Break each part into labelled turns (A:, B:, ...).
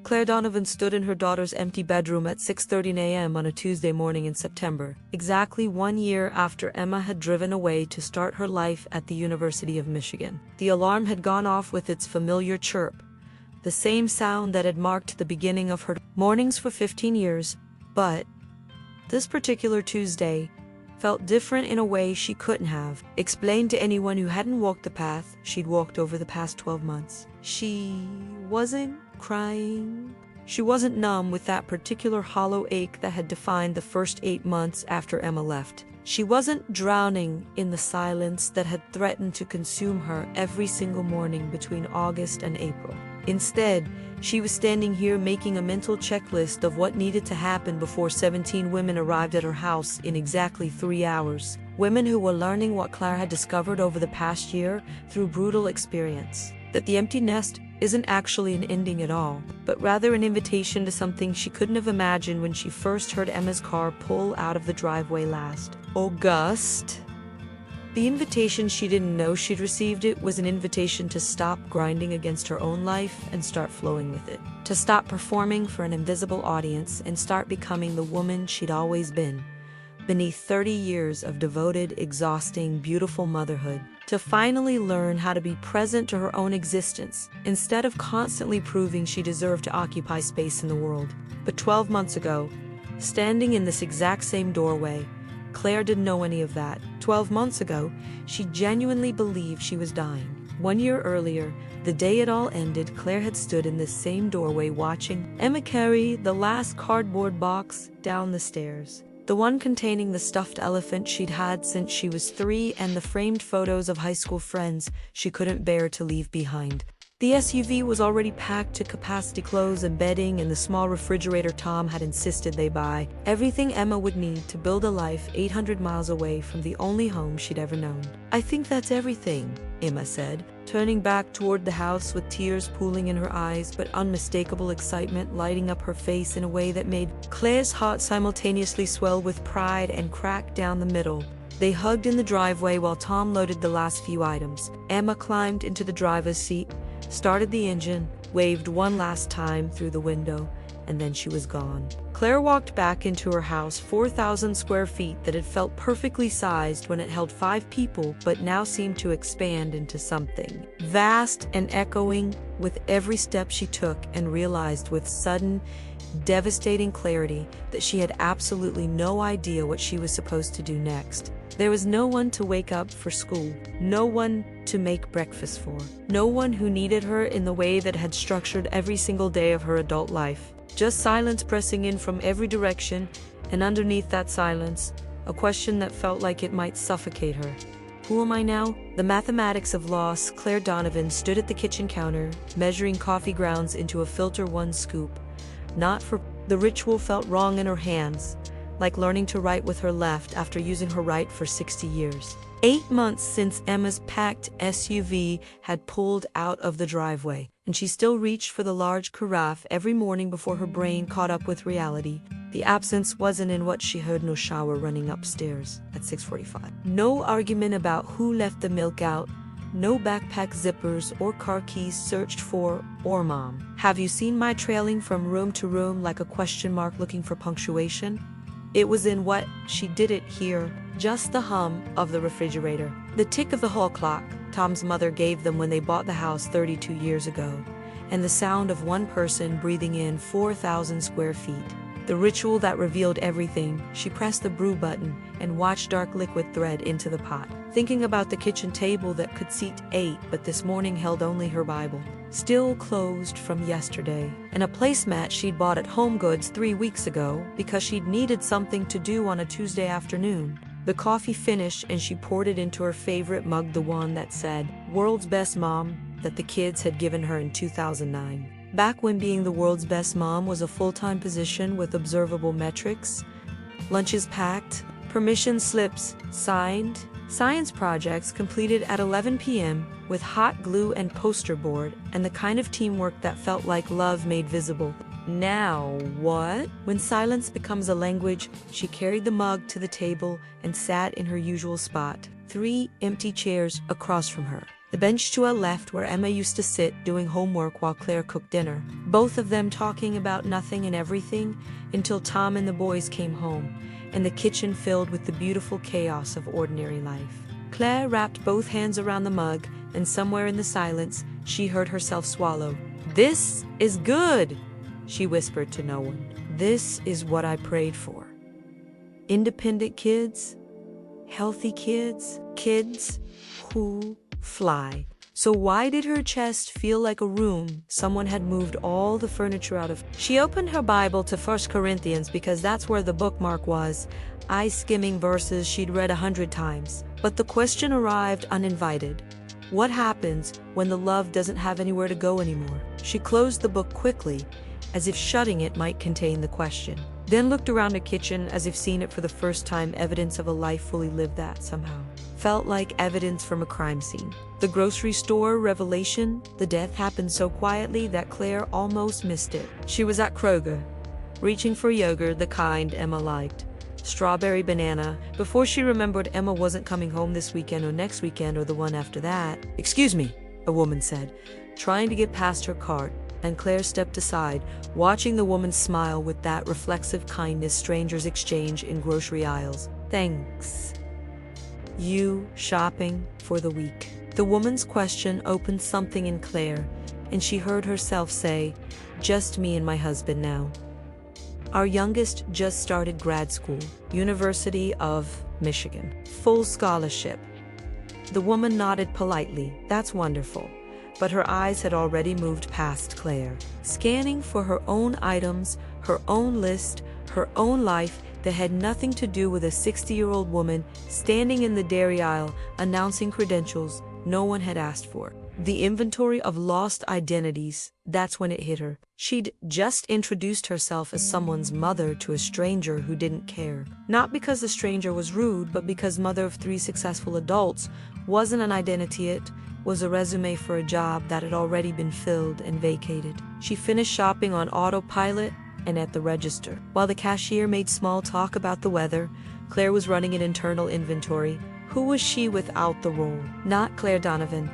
A: Claire Donovan stood in her daughter's empty bedroom at 6:30 a.m. on a Tuesday morning in September, exactly 1 year after Emma had driven away to start her life at the University of Michigan. The alarm had gone off with its familiar chirp, the same sound that had marked the beginning of her mornings for 15 years, but this particular Tuesday felt different in a way she couldn't have explained to anyone who hadn't walked the path she'd walked over the past 12 months. She wasn't crying. She wasn't numb with that particular hollow ache that had defined the first 8 months after Emma left. She wasn't drowning in the silence that had threatened to consume her every single morning between August and April. Instead, she was standing here making a mental checklist of what needed to happen before 17 women arrived at her house in exactly 3 hours. Women who were learning what Claire had discovered over the past year through brutal experience. That the empty nest isn't actually an ending at all, but rather an invitation to something she couldn't have imagined when she first heard Emma's car pull out of the driveway last August. The invitation she didn't know she'd received it was an invitation to stop grinding against her own life and start flowing with it. To stop performing for an invisible audience and start becoming the woman she'd always been, beneath 30 years of devoted, exhausting, beautiful motherhood. To finally learn how to be present to her own existence, instead of constantly proving she deserved to occupy space in the world. But 12 months ago, standing in this exact same doorway, Claire didn't know any of that. 12 months ago, she genuinely believed she was dying. 1 year earlier, the day it all ended, Claire had stood in this same doorway watching Emma carry the last cardboard box down the stairs. The one containing the stuffed elephant she'd had since she was 3 and the framed photos of high school friends she couldn't bear to leave behind. The SUV was already packed to capacity, clothes and bedding, and the small refrigerator Tom had insisted they buy. Everything Emma would need to build a life 800 miles away from the only home she'd ever known. "I think that's everything," Emma said, turning back toward the house with tears pooling in her eyes but unmistakable excitement lighting up her face in a way that made Claire's heart simultaneously swell with pride and crack down the middle. They hugged in the driveway while Tom loaded the last few items. Emma climbed into the driver's seat, started the engine, waved one last time through the window, and then she was gone. Claire walked back into her house, 4,000 square feet that had felt perfectly sized when it held 5 people, but now seemed to expand into something vast and echoing with every step she took, and realized with sudden, devastating clarity that she had absolutely no idea what she was supposed to do next. There was no one to wake up for school, no one to make breakfast for, no one who needed her in the way that had structured every single day of her adult life. Just silence pressing in from every direction, and underneath that silence, a question that felt like it might suffocate her. Who am I now? The mathematics of loss. Claire Donovan stood at the kitchen counter, measuring coffee grounds into a filter 1 scoop. Not for the ritual felt wrong in her hands, like learning to write with her left after using her right for 60 years. 8 months since Emma's packed SUV had pulled out of the driveway, and she still reached for the large carafe every morning before her brain caught up with reality. The absence wasn't in what she heard: no shower running upstairs at 6:45. No argument about who left the milk out. No backpack zippers or car keys searched for, or mom, "Have you seen my trailing from room to room like a question mark looking for punctuation?" It was in what she didn't hear, just the hum of the refrigerator, the tick of the hall clock Tom's mother gave them when they bought the house 32 years ago, and the sound of one person breathing in 4,000 square feet. The ritual that revealed everything. She pressed the brew button and watched dark liquid thread into the pot, thinking about the kitchen table that could seat 8 but this morning held only her Bible, still closed from yesterday, and a placemat she'd bought at Home Goods 3 weeks ago because she'd needed something to do on a Tuesday afternoon. The coffee finished and she poured it into her favorite mug, the one that said, "World's Best Mom," that the kids had given her in 2009. Back when being the world's best mom was a full-time position with observable metrics. Lunches packed, permission slips signed, science projects completed at 11 p.m. with hot glue and poster board, and the kind of teamwork that felt like love made visible. Now what? When silence becomes a language, she carried the mug to the table and sat in her usual spot, 3 empty chairs across from her. The bench to her left where Emma used to sit doing homework while Claire cooked dinner, both of them talking about nothing and everything until Tom and the boys came home, and the kitchen filled with the beautiful chaos of ordinary life. Claire wrapped both hands around the mug, and somewhere in the silence, she heard herself swallow. "This is good," she whispered to no one. "This is what I prayed for. Independent kids, healthy kids, kids who fly." So why did her chest feel like a room someone had moved all the furniture out of? She opened her Bible to 1 Corinthians because that's where the bookmark was, eye-skimming verses she'd read 100 times. But the question arrived uninvited. What happens when the love doesn't have anywhere to go anymore? She closed the book quickly, as if shutting it might contain the question. Then looked around the kitchen as if seeing it for the first time, evidence of a life fully lived that somehow felt like evidence from a crime scene. The grocery store revelation, the death happened so quietly that Claire almost missed it. She was at Kroger, reaching for yogurt, the kind Emma liked, strawberry banana, before she remembered Emma wasn't coming home this weekend or next weekend or the one after that. "Excuse me," a woman said, trying to get past her cart, and Claire stepped aside, watching the woman smile with that reflexive kindness strangers exchange in grocery aisles. "Thanks. You shopping for the week?" The woman's question opened something in Claire, and she heard herself say, "Just me and my husband now. Our youngest just started grad school, University of Michigan. Full scholarship." The woman nodded politely. "That's wonderful." But her eyes had already moved past Claire, scanning for her own items, her own list, her own life that had nothing to do with a 60-year-old woman standing in the dairy aisle announcing credentials no one had asked for. The inventory of lost identities, that's when it hit her. She'd just introduced herself as someone's mother to a stranger who didn't care. Not because the stranger was rude, but because mother of 3 successful adults wasn't an identity, it was a resume for a job that had already been filled and vacated. She finished shopping on autopilot and at the register. While the cashier made small talk about the weather, Claire was running an internal inventory. Who was she without the role? Not Claire Donovan,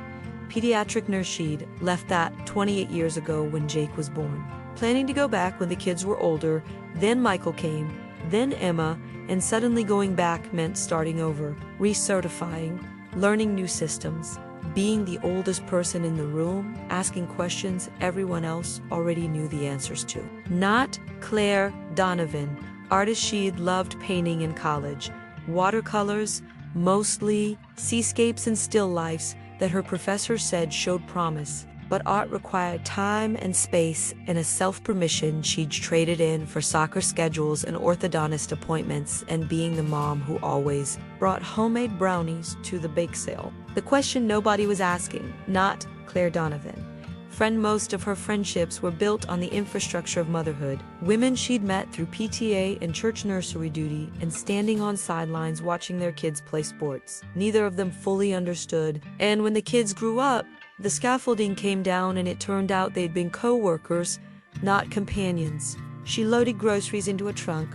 A: pediatric nurse. She'd left that 28 years ago when Jake was born. Planning to go back when the kids were older, then Michael came, then Emma, and suddenly going back meant starting over, recertifying, learning new systems, being the oldest person in the room, asking questions everyone else already knew the answers to. Not Claire Donovan, artist she'd loved painting in college, watercolors, mostly seascapes and still lifes that her professor said showed promise. But art required time and space and a self-permission she'd traded in for soccer schedules and orthodontist appointments and being the mom who always brought homemade brownies to the bake sale. The question nobody was asking, not Claire Donovan. Friend, most of her friendships were built on the infrastructure of motherhood. Women she'd met through PTA and church nursery duty and standing on sidelines watching their kids play sports. Neither of them fully understood. And when the kids grew up, the scaffolding came down and it turned out they'd been co-workers, not companions. She loaded groceries into a trunk,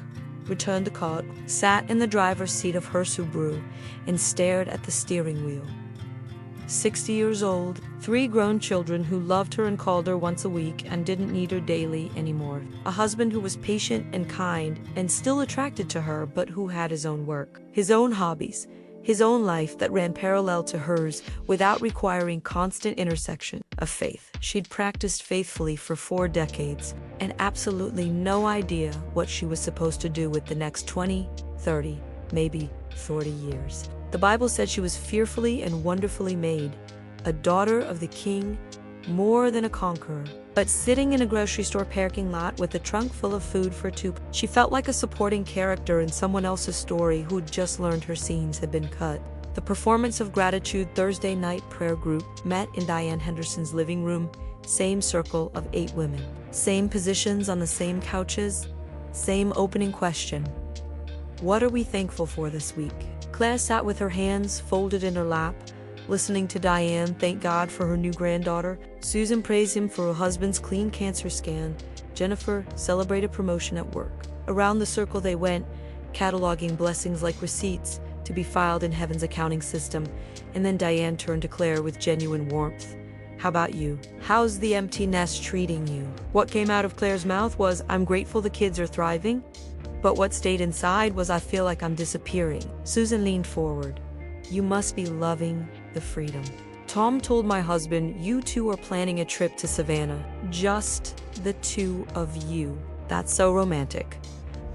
A: returned the cart, sat in the driver's seat of her Subaru, and stared at the steering wheel. 60 years old, 3 grown children who loved her and called her once a week and didn't need her daily anymore. A husband who was patient and kind and still attracted to her, but who had his own work, his own hobbies, his own life that ran parallel to hers without requiring constant intersection of faith. She'd practiced faithfully for 4 decades and absolutely no idea what she was supposed to do with the next 20, 30, maybe 40 years. The Bible said she was fearfully and wonderfully made, a daughter of the King, more than a conqueror. But sitting in a grocery store parking lot with a trunk full of food for 2, she felt like a supporting character in someone else's story who'd just learned her scenes had been cut. The performance of Gratitude Thursday night prayer group met in Diane Henderson's living room, same circle of 8 women, same positions on the same couches, same opening question. What are we thankful for this week? Claire sat with her hands folded in her lap, listening to Diane thank God for her new granddaughter. Susan praised him for her husband's clean cancer scan. Jennifer celebrated promotion at work. Around the circle they went, cataloging blessings like receipts, to be filed in heaven's accounting system. And then Diane turned to Claire with genuine warmth. How about you? How's the empty nest treating you? What came out of Claire's mouth was, I'm grateful the kids are thriving. But what stayed inside was, I feel like I'm disappearing. Susan leaned forward. You must be loving the freedom. Tom told my husband, you two are planning a trip to Savannah. Just the two of you. That's so romantic.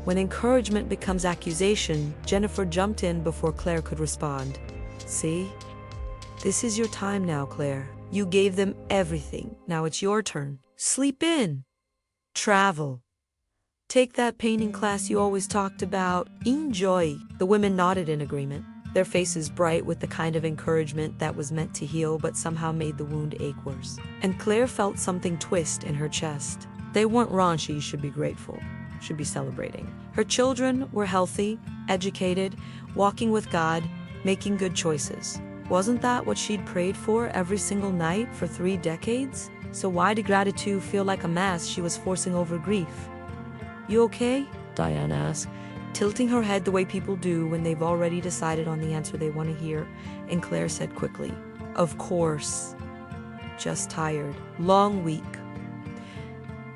A: When encouragement becomes accusation, Jennifer jumped in before Claire could respond. See? This is your time now, Claire. You gave them everything. Now it's your turn. Sleep in. Travel. Take that painting class you always talked about. Enjoy. The women nodded in agreement, their faces bright with the kind of encouragement that was meant to heal but somehow made the wound ache worse. And Claire felt something twist in her chest. They weren't raunchy, should be grateful, should be celebrating. Her children were healthy, educated, walking with God, making good choices. Wasn't that what she'd prayed for every single night for 3 decades? So why did gratitude feel like a mask she was forcing over grief? You okay? Diane asked, tilting her head the way people do when they've already decided on the answer they want to hear, and Claire said quickly, of course. Just tired. Long week.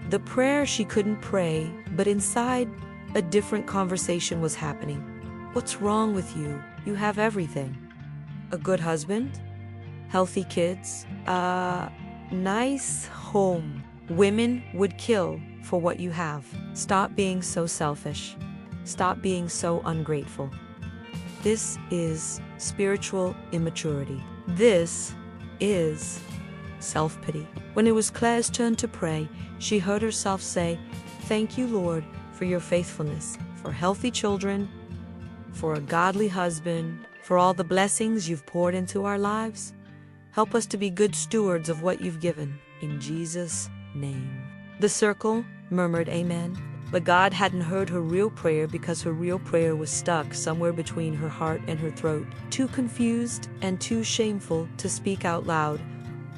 A: The prayer she couldn't pray, but inside, a different conversation was happening. What's wrong with you? You have everything. A good husband? Healthy kids? Nice home. Women would kill for what you have. Stop being so selfish. Stop being so ungrateful. This is spiritual immaturity. This is self-pity. When it was Claire's turn to pray, she heard herself say, thank you, Lord, for your faithfulness, for healthy children, for a godly husband, for all the blessings you've poured into our lives. Help us to be good stewards of what you've given. In Jesus' name. The circle murmured amen, but God hadn't heard her real prayer because her real prayer was stuck somewhere between her heart and her throat, too confused and too shameful to speak out loud.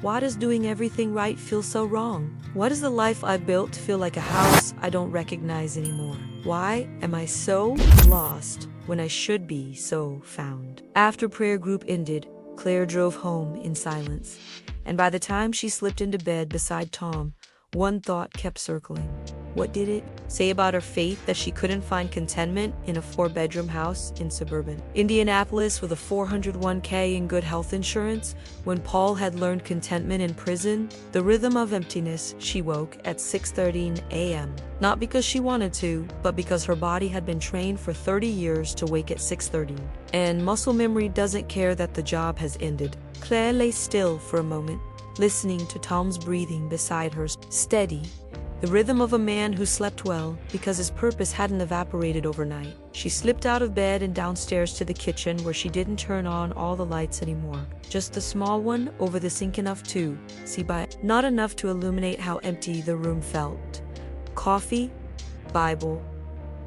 A: Why does doing everything right feel so wrong? Why does the life I built feel like a house I don't recognize anymore? Why am I so lost when I should be so found? After prayer group ended, Claire drove home in silence, and by the time she slipped into bed beside Tom, one thought kept circling. What did it say about her faith that she couldn't find contentment in a 4-bedroom house in suburban Indianapolis with a 401k and good health insurance when Paul had learned contentment in prison? The rhythm of emptiness. She woke at 6:13 a.m. Not because she wanted to, but because her body had been trained for 30 years to wake at 6:30. And muscle memory doesn't care that the job has ended. Claire lay still for a moment, listening to Tom's breathing beside her, steady, the rhythm of a man who slept well because his purpose hadn't evaporated overnight. She slipped out of bed and downstairs to the kitchen where she didn't turn on all the lights anymore. Just the small one over the sink, enough to see by, not enough to illuminate how empty the room felt. Coffee, Bible,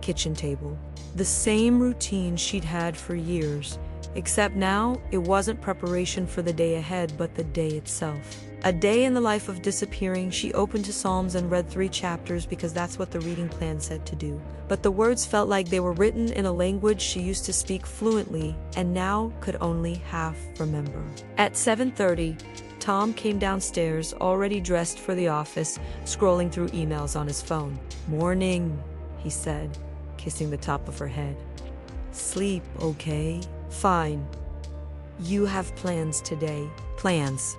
A: kitchen table. The same routine she'd had for years, except now it wasn't preparation for the day ahead but the day itself. A day in the life of disappearing. She opened to Psalms and read 3 chapters because that's what the reading plan said to do. But the words felt like they were written in a language she used to speak fluently and now could only half remember. At 7:30, Tom came downstairs, already dressed for the office, scrolling through emails on his phone. Morning, he said, kissing the top of her head. Sleep, okay? Fine. You have plans today. Plans.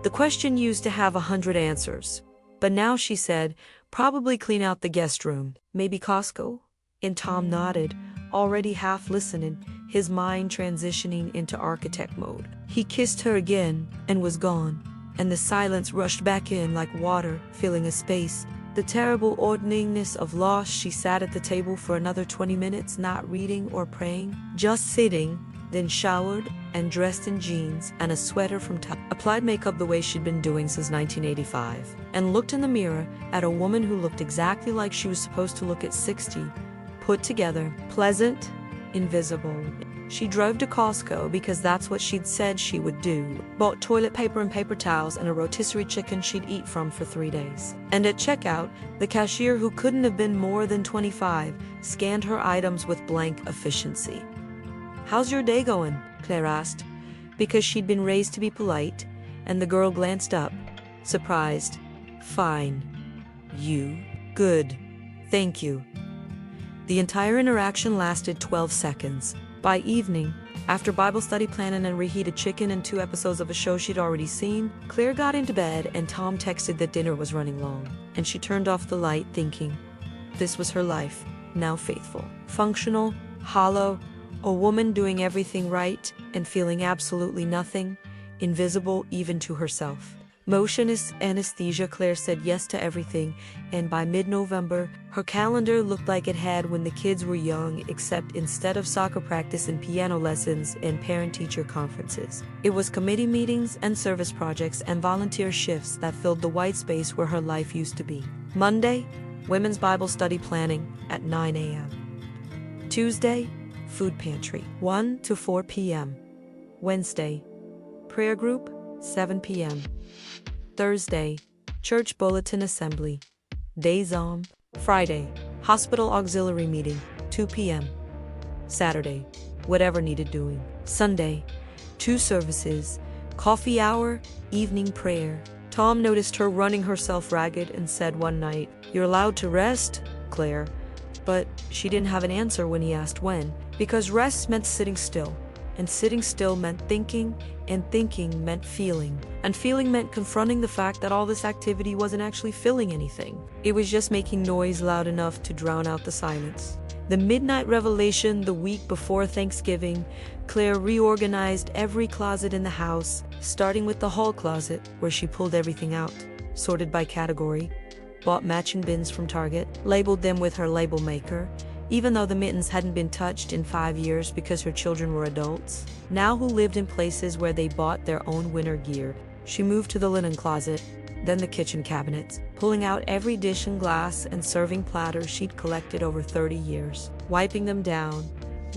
A: The question used to have 100 answers. But now she said, probably clean out the guest room. Maybe Costco? And Tom nodded, already half listening, his mind transitioning into architect mode. He kissed her again and was gone, and the silence rushed back in like water, filling a space. The terrible ordinariness of loss. She sat at the table for another 20 minutes, not reading or praying, just sitting, then showered and dressed in jeans and a sweater from top, applied makeup the way she'd been doing since 1985, and looked in the mirror at a woman who looked exactly like she was supposed to look at 60, put together, pleasant, invisible. She drove to Costco because that's what she'd said she would do, bought toilet paper and paper towels and a rotisserie chicken she'd eat from for 3 days. And at checkout, the cashier, who couldn't have been more than 25, scanned her items with blank efficiency. "How's your day going?" Claire asked, because she'd been raised to be polite, and the girl glanced up, surprised. "Fine. You?" "Good. Thank you." The entire interaction lasted 12 seconds. By evening, after Bible study planning and reheated chicken and 2 episodes of a show she'd already seen, Claire got into bed and Tom texted that dinner was running long, and she turned off the light thinking, this was her life, now faithful, functional, hollow, a woman doing everything right and feeling absolutely nothing, invisible even to herself. Motion is anesthesia. Claire said yes to everything, and by mid-November, her calendar looked like it had when the kids were young, except instead of soccer practice and piano lessons and parent-teacher conferences, it was committee meetings and service projects and volunteer shifts that filled the white space where her life used to be. Monday, women's Bible study planning at 9 a.m. Tuesday, food pantry, 1 to 4 p.m. Wednesday, prayer group, 7 p.m. Thursday, church bulletin assembly. Days on. Friday, hospital auxiliary meeting, 2 p.m. Saturday, whatever needed doing. Sunday, 2 services, coffee hour, evening prayer. Tom noticed her running herself ragged and said one night, "You're allowed to rest, Claire." But she didn't have an answer when he asked when, because rest meant sitting still, and sitting still meant thinking, and thinking meant feeling, and feeling meant confronting the fact that all this activity wasn't actually filling anything. It was just making noise loud enough to drown out the silence. The midnight revelation the week before Thanksgiving, Claire reorganized every closet in the house, starting with the hall closet, where she pulled everything out, sorted by category, bought matching bins from Target, labeled them with her label maker, even though the mittens hadn't been touched in 5 years because her children were adults, now who lived in places where they bought their own winter gear. She moved to the linen closet, then the kitchen cabinets, pulling out every dish and glass and serving platter she'd collected over 30 years, wiping them down,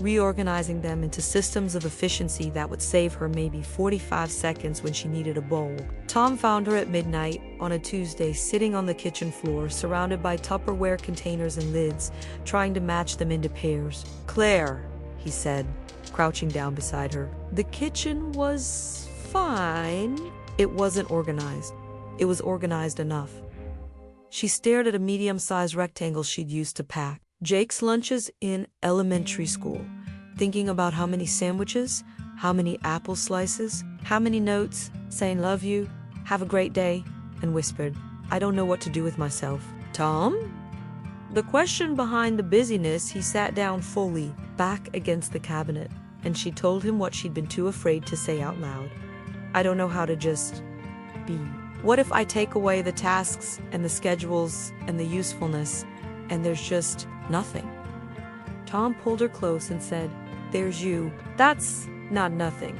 A: reorganizing them into systems of efficiency that would save her maybe 45 seconds when she needed a bowl. Tom found her at midnight on a Tuesday sitting on the kitchen floor surrounded by Tupperware containers and lids, trying to match them into pairs. "Claire," he said, crouching down beside her. The kitchen was fine. It wasn't organized. It was organized enough. She stared at a medium-sized rectangle she'd used to pack Jake's lunches in elementary school, thinking about how many sandwiches, how many apple slices, how many notes, saying "love you, have a great day," and whispered, "I don't know what to do with myself." "Tom?" The question behind the busyness. He sat down fully, back against the cabinet, and she told him what she'd been too afraid to say out loud. "I don't know how to just be. What if I take away the tasks and the schedules and the usefulness, and there's just nothing?" Tom pulled her close and said, "There's you. That's not nothing."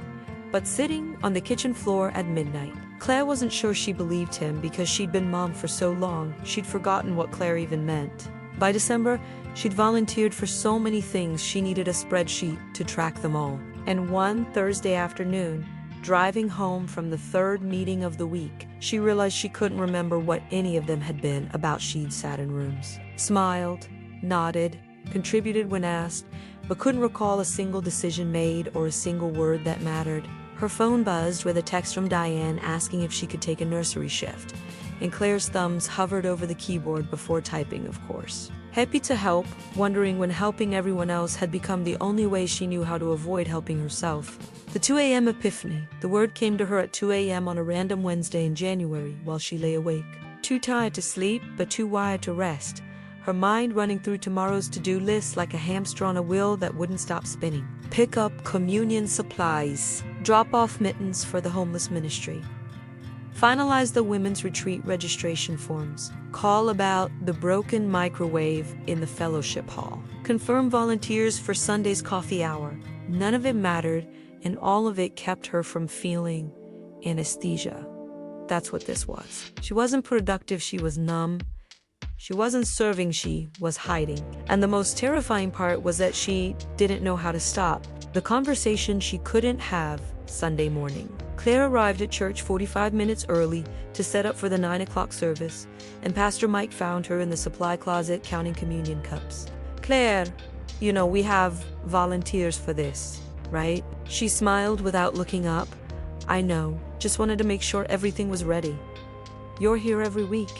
A: But sitting on the kitchen floor at midnight, Claire wasn't sure she believed him because she'd been mom for so long, she'd forgotten what Claire even meant. By December, she'd volunteered for so many things she needed a spreadsheet to track them all. And one Thursday afternoon, driving home from the 3rd meeting of the week, she realized she couldn't remember what any of them had been about. She'd sat in rooms, smiled, nodded, contributed when asked, but couldn't recall a single decision made or a single word that mattered. Her phone buzzed with a text from Diane asking if she could take a nursery shift, and Claire's thumbs hovered over the keyboard before typing, of course. Happy to help, wondering when helping everyone else had become the only way she knew how to avoid helping herself. The 2 a.m. epiphany. The word came to her at 2 a.m. on a random Wednesday in January while she lay awake. Too tired to sleep, but too wired to rest. Her mind running through tomorrow's to-do list like a hamster on a wheel that wouldn't stop spinning. Pick up communion supplies. Drop off mittens for the homeless ministry. Finalize the women's retreat registration forms. Call about the broken microwave in the fellowship hall. Confirm volunteers for Sunday's coffee hour. None of it mattered, and all of it kept her from feeling anesthesia. That's what this was. She wasn't productive, she was numb. She wasn't serving, she was hiding. And the most terrifying part was that she didn't know how to stop. The conversation she couldn't have Sunday morning. Claire arrived at church 45 minutes early to set up for the 9 o'clock service, and Pastor Mike found her in the supply closet counting communion cups. "Claire, we have volunteers for this." right? She smiled without looking up. I know, just wanted to make sure everything was ready. You're here every week.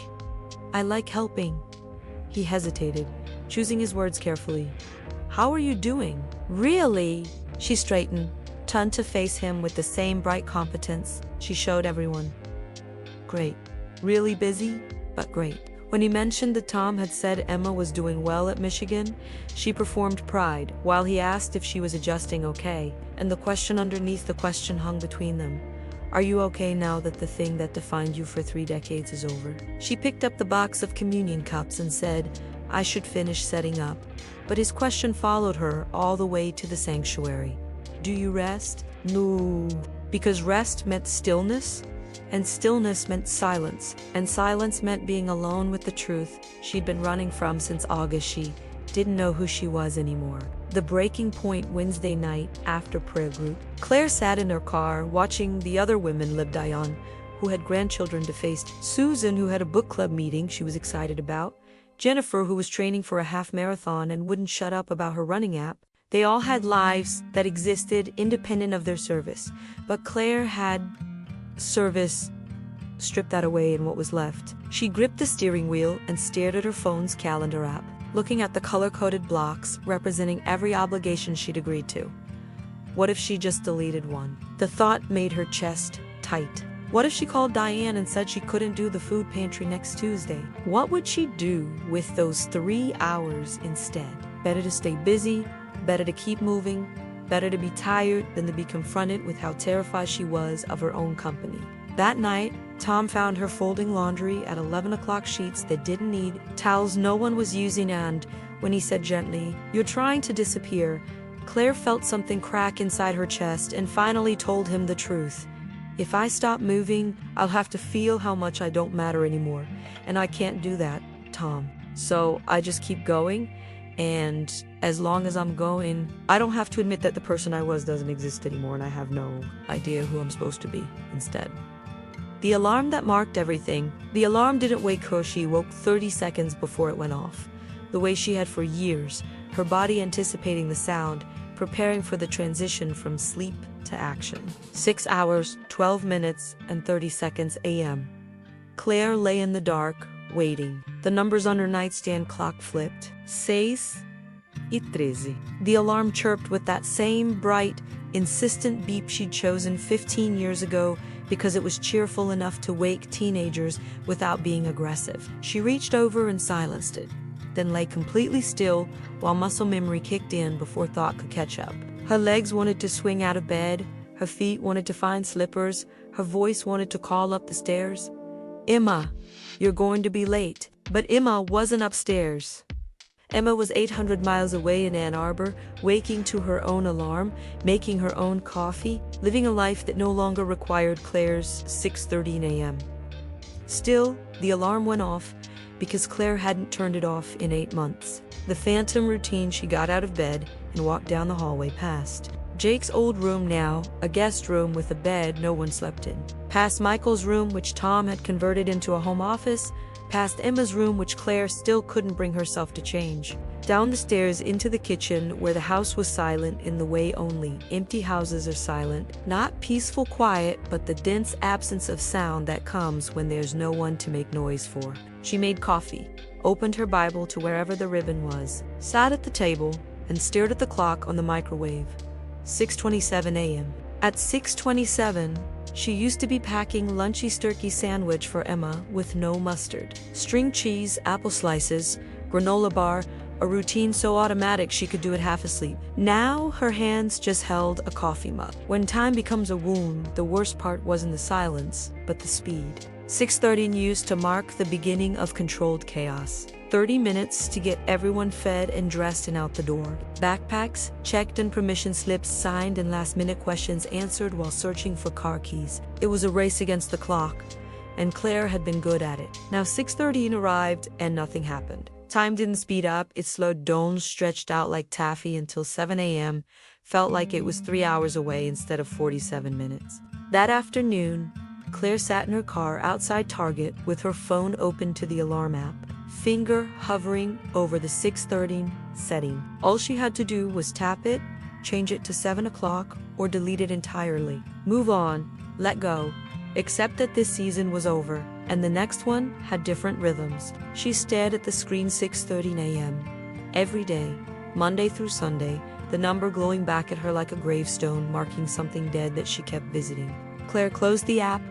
A: I like helping. He hesitated, choosing his words carefully. How are you doing? Really? She straightened, turned to face him with the same bright competence she showed everyone. Great. Really busy, but great. When he mentioned that Tom had said Emma was doing well at Michigan, she performed pride, while he asked if she was adjusting okay, and the question underneath the question hung between them. Are you okay now that the thing that defined you for 3 decades is over? She picked up the box of communion cups and said, I should finish setting up. But his question followed her all the way to the sanctuary. Do you rest? No. Because rest meant stillness, and stillness meant silence, and silence meant being alone with the truth she'd been running from since August. She didn't know who she was anymore. The breaking point Wednesday night after prayer group, Claire sat in her car watching the other women live Dion, who had grandchildren to face, Susan, who had a book club meeting she was excited about, Jennifer, who was training for a half marathon and wouldn't shut up about her running app. They all had lives that existed independent of their service, but Claire had service. Strip that away and what was left. She gripped the steering wheel and stared at her phone's calendar app, looking at the color-coded blocks representing every obligation she'd agreed to. What if she just deleted one? The thought made her chest tight. What if she called Diane and said she couldn't do the food pantry next Tuesday? What would she do with those 3 hours instead? Better to stay busy, better to keep moving, better to be tired than to be confronted with how terrified she was of her own company. That night, Tom found her folding laundry at 11 o'clock, sheets that didn't need, towels no one was using, and when he said gently, "You're trying to disappear," Claire felt something crack inside her chest and finally told him the truth. If I stop moving, I'll have to feel how much I don't matter anymore, and I can't do that, Tom. So I just keep going, and as long as I'm going, I don't have to admit that the person I was doesn't exist anymore, and I have no idea who I'm supposed to be instead. The alarm that marked everything, the alarm didn't wake her. She woke 30 seconds before it went off, the way she had for years, her body anticipating the sound, preparing for the transition from sleep to action. 6 hours, 12 minutes, and 30 seconds a.m. Claire lay in the dark, waiting. The numbers on her nightstand clock flipped. 6:13. The alarm chirped with that same bright, insistent beep she'd chosen 15 years ago because it was cheerful enough to wake teenagers without being aggressive. She reached over and silenced it, then lay completely still while muscle memory kicked in before thought could catch up. Her legs wanted to swing out of bed, her feet wanted to find slippers, her voice wanted to call up the stairs. Emma, you're going to be late. But Emma wasn't upstairs. Emma was 800 miles away in Ann Arbor, waking to her own alarm, making her own coffee, living a life that no longer required Claire's 6:13 a.m. Still, the alarm went off because Claire hadn't turned it off in 8 months. The phantom routine. She got out of bed and walked down the hallway past Jake's old room, now a guest room with a bed no one slept in, past Michael's room, which Tom had converted into a home office, past Emma's room, which Claire still couldn't bring herself to change, down the stairs into the kitchen where the house was silent in the way only empty houses are silent, not peaceful quiet, but the dense absence of sound that comes when there's no one to make noise for. She made coffee, opened her Bible to wherever the ribbon was, sat at the table, and stared at the clock on the microwave. 6:27 a.m. At 6:27, she used to be packing lunchy turkey sandwich for Emma with no mustard, string cheese, apple slices, granola bar, a routine so automatic she could do it half asleep. Now her hands just held a coffee mug. When time becomes a wound, the worst part wasn't the silence, but the speed. 6:30 used to mark the beginning of controlled chaos. 30 minutes to get everyone fed and dressed and out the door. Backpacks checked and permission slips signed and last-minute questions answered while searching for car keys. It was a race against the clock, and Claire had been good at it. Now 6:13 arrived and nothing happened. Time didn't speed up, it slowed down, stretched out like taffy until 7 a.m. Felt like it was 3 hours away instead of 47 minutes. That afternoon, Claire sat in her car outside Target with her phone open to the alarm app, finger hovering over the 6:13 setting. All she had to do was tap it, change it to 7 o'clock, or delete it entirely. Move on, let go. Except that this season was over, and the next one had different rhythms. She stared at the screen 6:30 a.m. every day, Monday through Sunday, the number glowing back at her like a gravestone marking something dead that she kept visiting. Claire closed the app,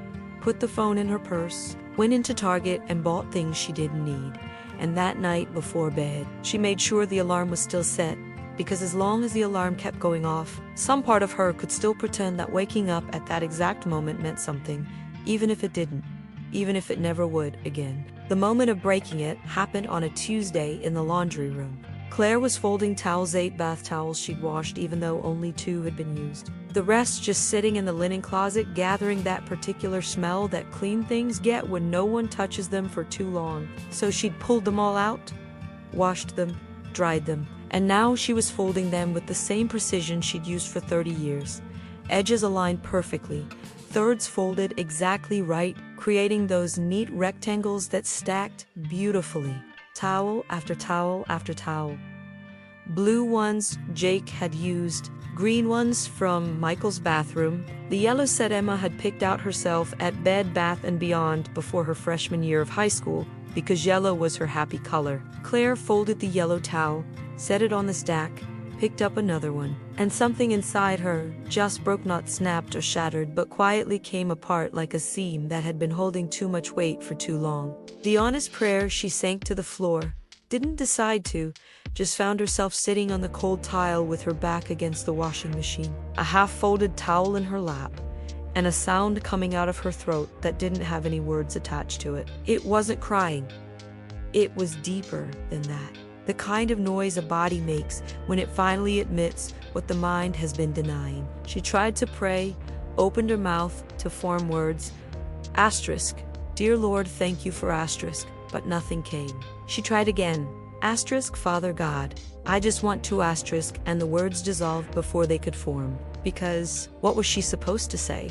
A: put the phone in her purse, went into Target and bought things she didn't need. And that night before bed, she made sure the alarm was still set, because as long as the alarm kept going off, some part of her could still pretend that waking up at that exact moment meant something, even if it didn't, even if it never would again. The moment of breaking it happened on a Tuesday in the laundry room. Claire was folding towels, 8 bath towels she'd washed even though only 2 had been used. The rest just sitting in the linen closet, gathering that particular smell that clean things get when no one touches them for too long. So she'd pulled them all out, washed them, dried them, and now she was folding them with the same precision she'd used for 30 years. Edges aligned perfectly, thirds folded exactly right, creating those neat rectangles that stacked beautifully. Towel after towel after towel. Blue ones Jake had used, green ones from Michael's bathroom, the yellow set Emma had picked out herself at Bed Bath & Beyond before her freshman year of high school, because yellow was her happy color. Claire folded the yellow towel, set it on the stack, picked up another one, and something inside her just broke, not snapped or shattered, but quietly came apart like a seam that had been holding too much weight for too long. The honest prayer, she sank to the floor, didn't decide to, just found herself sitting on the cold tile with her back against the washing machine, a half-folded towel in her lap, and a sound coming out of her throat that didn't have any words attached to it. It wasn't crying. It was deeper than that. The kind of noise a body makes when it finally admits what the mind has been denying. She tried to pray, opened her mouth to form words. Asterisk, dear Lord, thank you for asterisk, but nothing came. She tried again. Asterisk, Father God, I just want to asterisk, and the words dissolved before they could form. Because what was she supposed to say?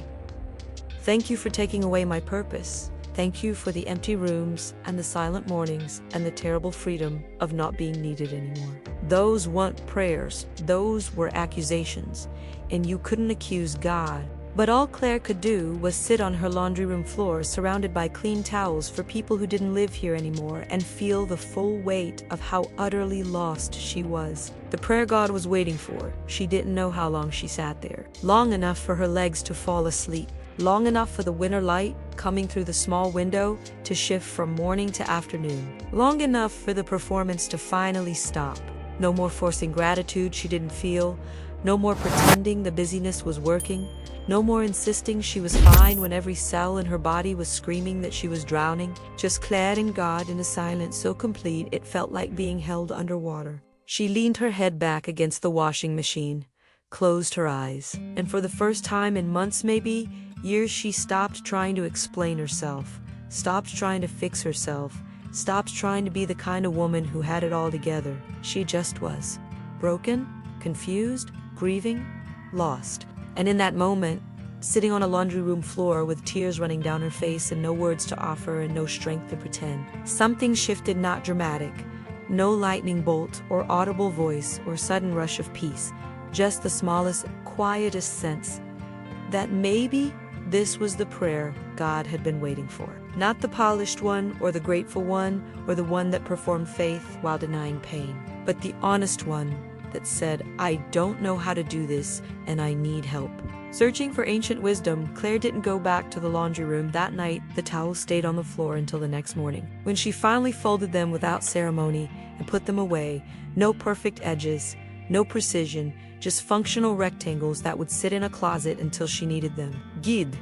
A: Thank you for taking away my purpose. Thank you for the empty rooms and the silent mornings and the terrible freedom of not being needed anymore. Those weren't prayers, those were accusations, and you couldn't accuse God. But all Claire could do was sit on her laundry room floor surrounded by clean towels for people who didn't live here anymore and feel the full weight of how utterly lost she was. The prayer God was waiting for. She didn't know how long she sat there. Long enough for her legs to fall asleep. Long enough for the winter light coming through the small window to shift from morning to afternoon. Long enough for the performance to finally stop. No more forcing gratitude she didn't feel. No more pretending the busyness was working. No more insisting she was fine when every cell in her body was screaming that she was drowning. Just Claire and God in a silence so complete it felt like being held underwater. She leaned her head back against the washing machine, closed her eyes, and for the first time in months, maybe years, she stopped trying to explain herself, stopped trying to fix herself, stopped trying to be the kind of woman who had it all together. She just was. Broken, confused, grieving, lost. And in that moment, sitting on a laundry room floor with tears running down her face and no words to offer and no strength to pretend, something shifted, not dramatic. No lightning bolt or audible voice or sudden rush of peace, just the smallest, quietest sense that maybe this was the prayer God had been waiting for. Not the polished one or the grateful one or the one that performed faith while denying pain, but the honest one that said, I don't know how to do this and I need help. Searching for ancient wisdom, Claire didn't go back to the laundry room that night. The towels stayed on the floor until the next morning, when she finally folded them without ceremony and put them away. No perfect edges, no precision, just functional rectangles that would sit in a closet until she needed them. Gid.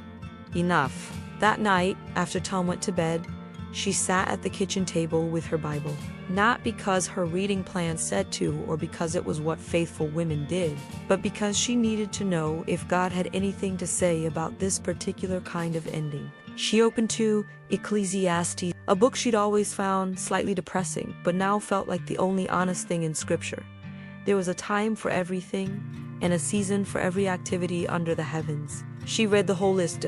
A: Enough. That night, after Tom went to bed, she sat at the kitchen table with her Bible. Not because her reading plan said to or because it was what faithful women did, but because she needed to know if God had anything to say about this particular kind of ending. She opened to Ecclesiastes, a book she'd always found slightly depressing, but now felt like the only honest thing in Scripture. There was a time for everything, and a season for every activity under the heavens. She read the whole list.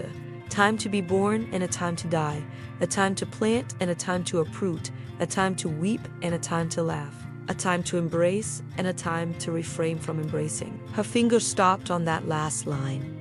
A: Time to be born and a time to die, a time to plant and a time to uproot, a time to weep and a time to laugh. a time to embrace, and a time to refrain from embracing. Her finger stopped on that last line.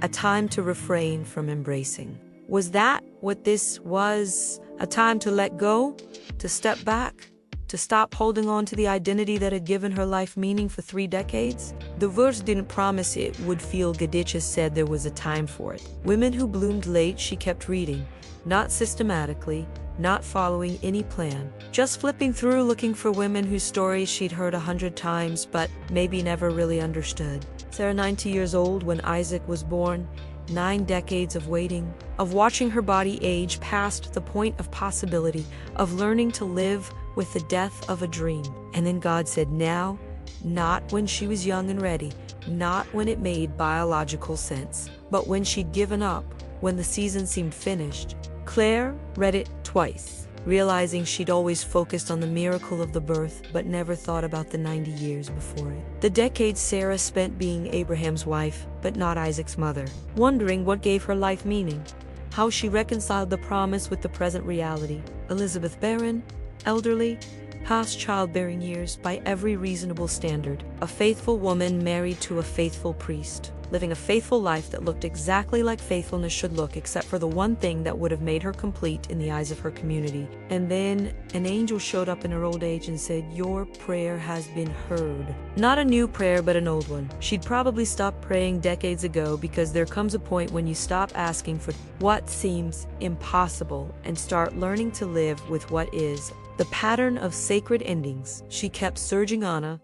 A: A time to refrain from embracing. Was that what this was? A time to let go? To step back? To stop holding on to the identity that had given her life meaning for 3 decades? The verse didn't promise it would feel good. It just said there was a time for it. Women who bloomed late, she kept reading. Not systematically, not following any plan. Just flipping through looking for women whose stories she'd heard 100 times but maybe never really understood. Sarah, 90 years old when Isaac was born, 9 decades of waiting, of watching her body age past the point of possibility, of learning to live with the death of a dream. And then God said now, not when she was young and ready, not when it made biological sense, but when she'd given up, when the season seemed finished. Claire read it twice, realizing she'd always focused on the miracle of the birth but never thought about the 90 years before it. The decades Sarah spent being Abraham's wife but not Isaac's mother, wondering what gave her life meaning, how she reconciled the promise with the present reality. Elizabeth barren, elderly, past childbearing years by every reasonable standard, a faithful woman married to a faithful priest, living a faithful life that looked exactly like faithfulness should look, except for the one thing that would have made her complete in the eyes of her community. And then an angel showed up in her old age and said, "Your prayer has been heard." Not a new prayer, but an old one. She'd probably stopped praying decades ago, because there comes a point when you stop asking for what seems impossible and start learning to live with what is. The pattern of sacred endings she kept surging on,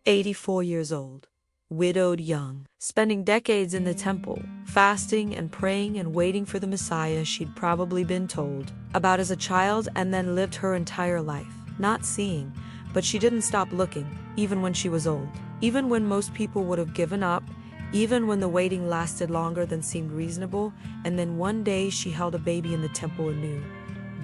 A: 84 years old. Widowed young, spending decades in the temple, fasting and praying and waiting for the Messiah she'd probably been told about as a child, and then lived her entire life, not seeing, but she didn't stop looking, even when she was old, even when most people would have given up, even when the waiting lasted longer than seemed reasonable, and then one day she held a baby in the temple and knew,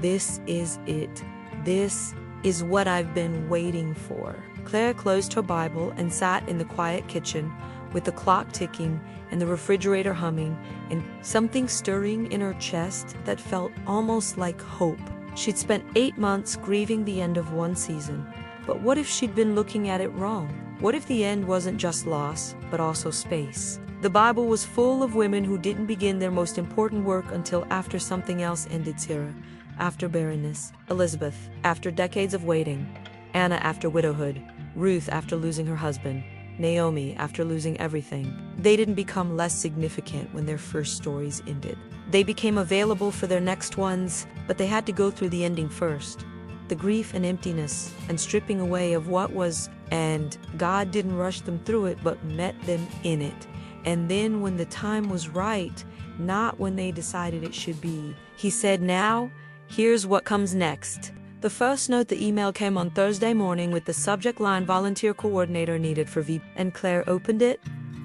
A: this is it. This is what I've been waiting for. Claire closed her Bible and sat in the quiet kitchen with the clock ticking and the refrigerator humming and something stirring in her chest that felt almost like hope. She'd spent 8 months grieving the end of one season, but what if she'd been looking at it wrong? What if the end wasn't just loss, but also space? The Bible was full of women who didn't begin their most important work until after something else ended. Sarah, after barrenness. Elizabeth, after decades of waiting. Anna, after widowhood. Ruth, after losing her husband. Naomi, after losing everything. They didn't become less significant when their first stories ended. They became available for their next ones, but they had to go through the ending first. The grief and emptiness and stripping away of what was, and God didn't rush them through it, but met them in it. And then when the time was right, not when they decided it should be, He said, now, here's what comes next. The first note, the email, came on Thursday morning with the subject line, volunteer coordinator needed for V. And Claire opened it,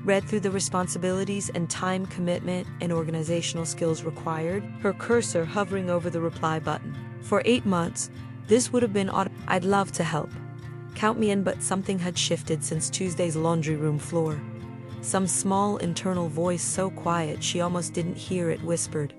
A: read through the responsibilities and time commitment and organizational skills required, her cursor hovering over the reply button. For 8 months, this would have been I'd love to help. Count me in, but something had shifted since Tuesday's laundry room floor. Some small internal voice, so quiet she almost didn't hear it, whispered,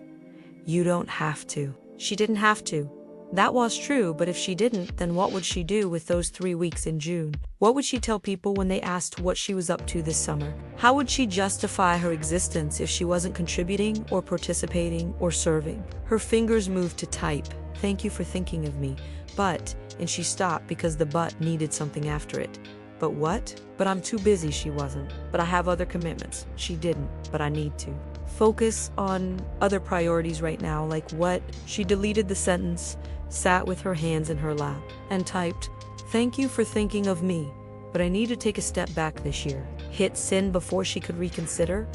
A: "You don't have to." She didn't have to. That was true, but if she didn't, then what would she do with those 3 weeks in June? What would she tell people when they asked what she was up to this summer? How would she justify her existence if she wasn't contributing or participating or serving? Her fingers moved to type, "Thank you for thinking of me, but," and she stopped because the "but" needed something after it. But what? But I'm too busy, she wasn't. But I have other commitments. She didn't, but I need to. Focus on other priorities right now, like what? She deleted the sentence, sat with her hands in her lap, and typed, "Thank you for thinking of me, but I need to take a step back this year." Hit send before she could reconsider,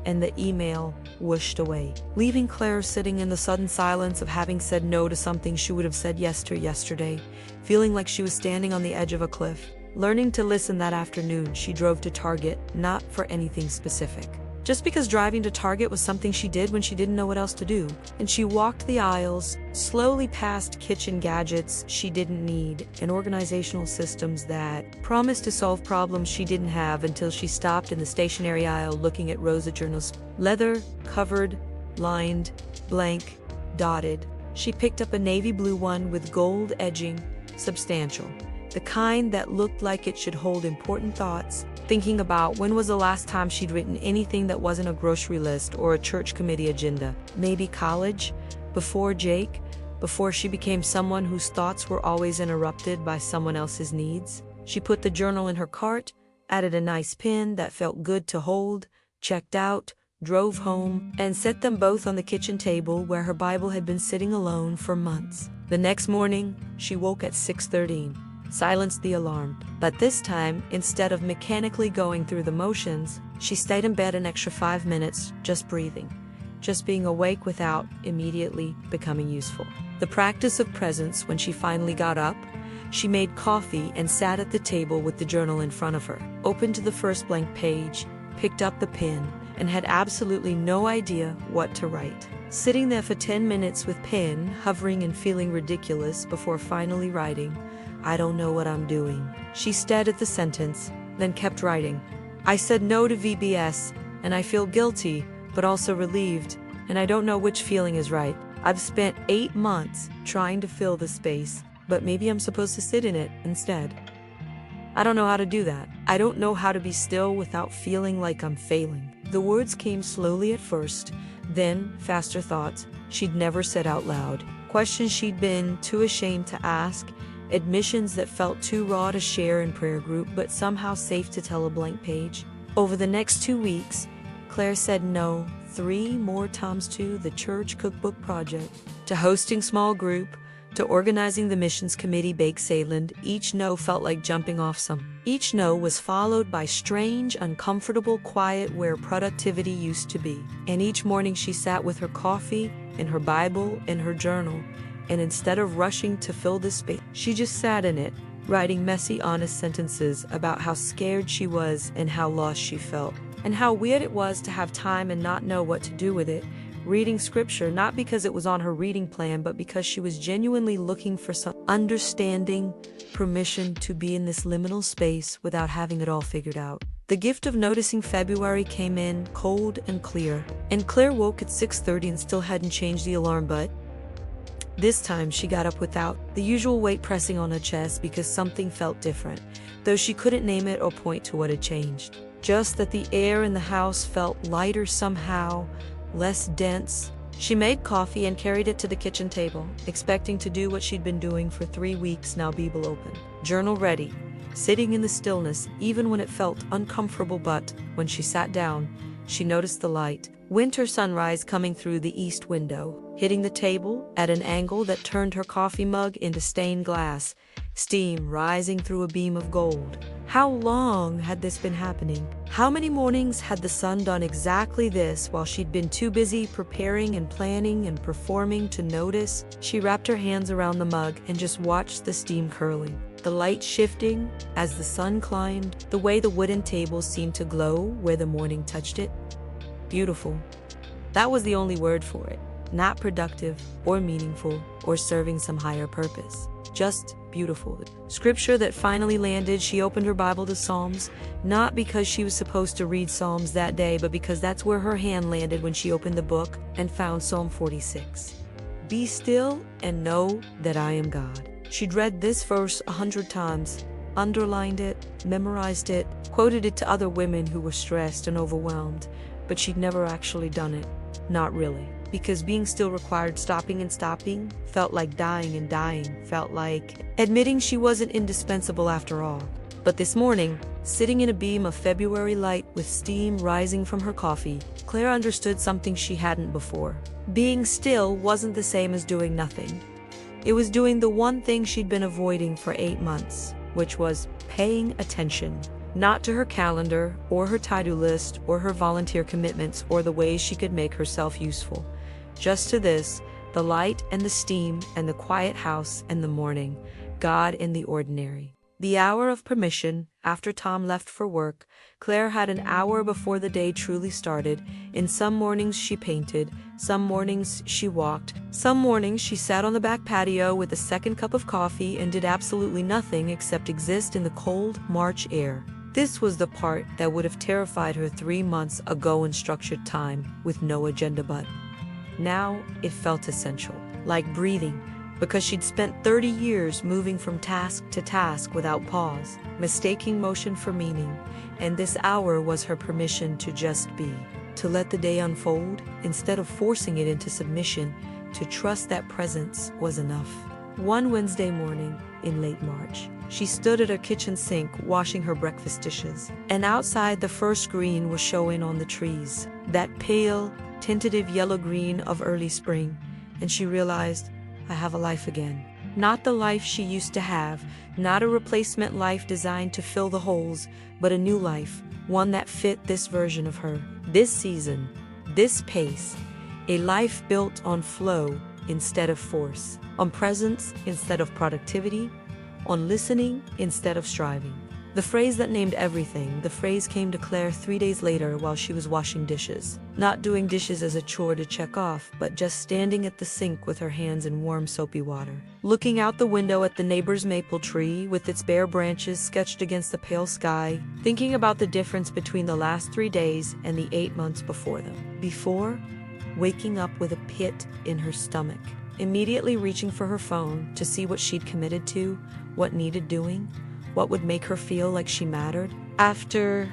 A: and the email whooshed away, leaving Claire sitting in the sudden silence of having said no to something she would have said yes to yesterday, feeling like she was standing on the edge of a cliff. Learning to listen that afternoon, she drove to Target, not for anything specific. Just because driving to Target was something she did when she didn't know what else to do. And she walked the aisles, slowly past kitchen gadgets she didn't need and organizational systems that promised to solve problems she didn't have, until she stopped in the stationery aisle looking at rows of journals. Leather, covered, lined, blank, dotted. She picked up a navy blue one with gold edging, substantial. the kind that looked like it should hold important thoughts, thinking about when was the last time she'd written anything that wasn't a grocery list or a church committee agenda. Maybe college? Before Jake? Before she became someone whose thoughts were always interrupted by someone else's needs? She put the journal in her cart, added a nice pin that felt good to hold, checked out, drove home, and set them both on the kitchen table where her Bible had been sitting alone for months. The next morning, she woke at 6:13, silenced the alarm. But this time, instead of mechanically going through the motions, she stayed in bed an extra 5 minutes, just breathing, just being awake without immediately becoming useful. The practice of presence. When she finally got up, she made coffee and sat at the table with the journal in front of her, opened to the first blank page, picked up the pen, and had absolutely no idea what to write. Sitting there for 10 minutes with pen, hovering and feeling ridiculous before finally writing, "I don't know what I'm doing." She stared at the sentence, then kept writing. "I said no to VBS, and I feel guilty, but also relieved, and I don't know which feeling is right. I've spent 8 months trying to fill the space, but maybe I'm supposed to sit in it instead. I don't know how to do that. I don't know how to be still without feeling like I'm failing." The words came slowly at first, then faster thoughts she'd never said out loud, questions she'd been too ashamed to ask, admissions that felt too raw to share in prayer group but somehow safe to tell a blank page. Over the next 2 weeks, Claire said no 3 more times to the church cookbook project, to hosting small group, to organizing the missions committee bake Salem. Each no felt like jumping off some. Each no was followed by strange, uncomfortable quiet where productivity used to be. And each morning she sat with her coffee and her Bible and her journal, and instead of rushing to fill the space, she just sat in it, writing messy, honest sentences about how scared she was and how lost she felt, and how weird it was to have time and not know what to do with it. Reading scripture, not because it was on her reading plan, but because she was genuinely looking for some understanding, permission to be in this liminal space without having it all figured out. The gift of noticing February came in cold and clear, and Claire woke at 6:30 and still hadn't changed the alarm, but this time she got up without the usual weight pressing on her chest because something felt different, though she couldn't name it or point to what had changed. Just that the air in the house felt lighter somehow, less dense. She made coffee and carried it to the kitchen table, expecting to do what she'd been doing for 3 weeks now, Bible open, journal ready, sitting in the stillness even when it felt uncomfortable. But when she sat down, she noticed the light, winter sunrise coming through the east window, hitting the table at an angle that turned her coffee mug into stained glass, steam rising through a beam of gold. How long had this been happening? How many mornings had the sun done exactly this while she'd been too busy preparing and planning and performing to notice? She wrapped her hands around the mug and just watched the steam curling, the light shifting as the sun climbed, the way the wooden table seemed to glow where the morning touched it. Beautiful. That was the only word for it. Not productive or meaningful or serving some higher purpose. Just beautiful. Scripture that finally landed. She opened her Bible to Psalms, not because she was supposed to read Psalms that day, but because that's where her hand landed when she opened the book and found Psalm 46. "Be still and know that I am God." She'd read this verse 100 times, underlined it, memorized it, quoted it to other women who were stressed and overwhelmed, but she'd never actually done it. Not really. Because being still required stopping, and stopping felt like dying, and dying felt like admitting she wasn't indispensable after all. But this morning, sitting in a beam of February light with steam rising from her coffee, Claire understood something she hadn't before. Being still wasn't the same as doing nothing. It was doing the one thing she'd been avoiding for 8 months, which was paying attention. Not to her calendar, or her to-do list, or her volunteer commitments, or the ways she could make herself useful. Just to this, the light and the steam and the quiet house and the morning, God in the ordinary. The hour of permission, after Tom left for work, Claire had an hour before the day truly started. In some mornings she painted, some mornings she walked, some mornings she sat on the back patio with a second cup of coffee and did absolutely nothing except exist in the cold March air. This was the part that would have terrified her 3 months ago in structured time, with no agenda, but now it felt essential, like breathing, because she'd spent 30 years moving from task to task without pause, mistaking motion for meaning, and this hour was her permission to just be, to let the day unfold instead of forcing it into submission, to trust that presence was enough. One Wednesday morning, in late March, she stood at her kitchen sink washing her breakfast dishes, and outside the first green was showing on the trees, that pale, tentative yellow-green of early spring, and she realized, I have a life again. Not the life she used to have, not a replacement life designed to fill the holes, but a new life, one that fit this version of her, this season, this pace, a life built on flow instead of force, on presence instead of productivity, on listening instead of striving. The phrase that named everything, the phrase came to Claire 3 days later while she was washing dishes. Not doing dishes as a chore to check off, but just standing at the sink with her hands in warm soapy water. Looking out the window at the neighbor's maple tree with its bare branches sketched against the pale sky, thinking about the difference between the last 3 days and the 8 months before them. Before, waking up with a pit in her stomach. Immediately reaching for her phone to see what she'd committed to, what needed doing, what would make her feel like she mattered. After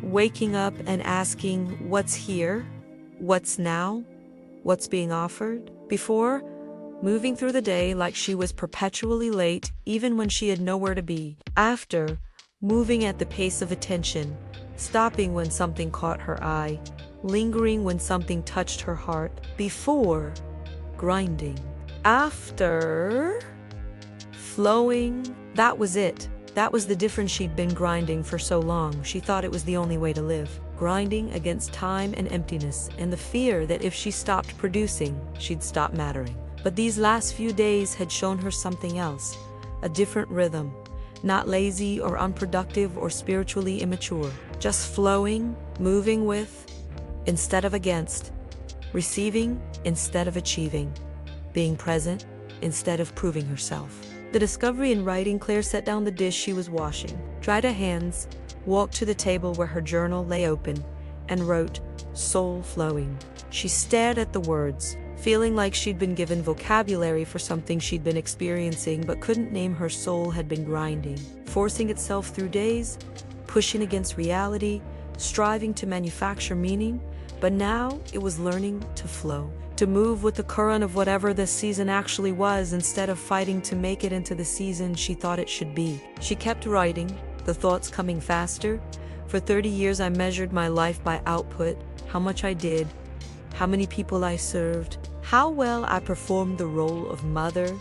A: waking up and asking what's here, what's now, what's being offered. Before, moving through the day like she was perpetually late even when she had nowhere to be. After, moving at the pace of attention, stopping when something caught her eye, lingering when something touched her heart. Before, grinding. After, flowing. That was it. That was the difference. She'd been grinding for so long, she thought it was the only way to live. Grinding against time and emptiness, and the fear that if she stopped producing, she'd stop mattering. But these last few days had shown her something else, a different rhythm, not lazy or unproductive or spiritually immature, just flowing, moving with, instead of against, receiving instead of achieving, being present instead of proving herself. The discovery in writing. Claire set down the dish she was washing, dried her hands, walked to the table where her journal lay open, and wrote, soul flowing. She stared at the words, feeling like she'd been given vocabulary for something she'd been experiencing but couldn't name. Her soul had been grinding, forcing itself through days, pushing against reality, striving to manufacture meaning, but now it was learning to flow, to move with the current of whatever this season actually was instead of fighting to make it into the season she thought it should be. She kept writing, the thoughts coming faster. For 30 years I measured my life by output, how much I did, how many people I served, how well I performed the role of mother,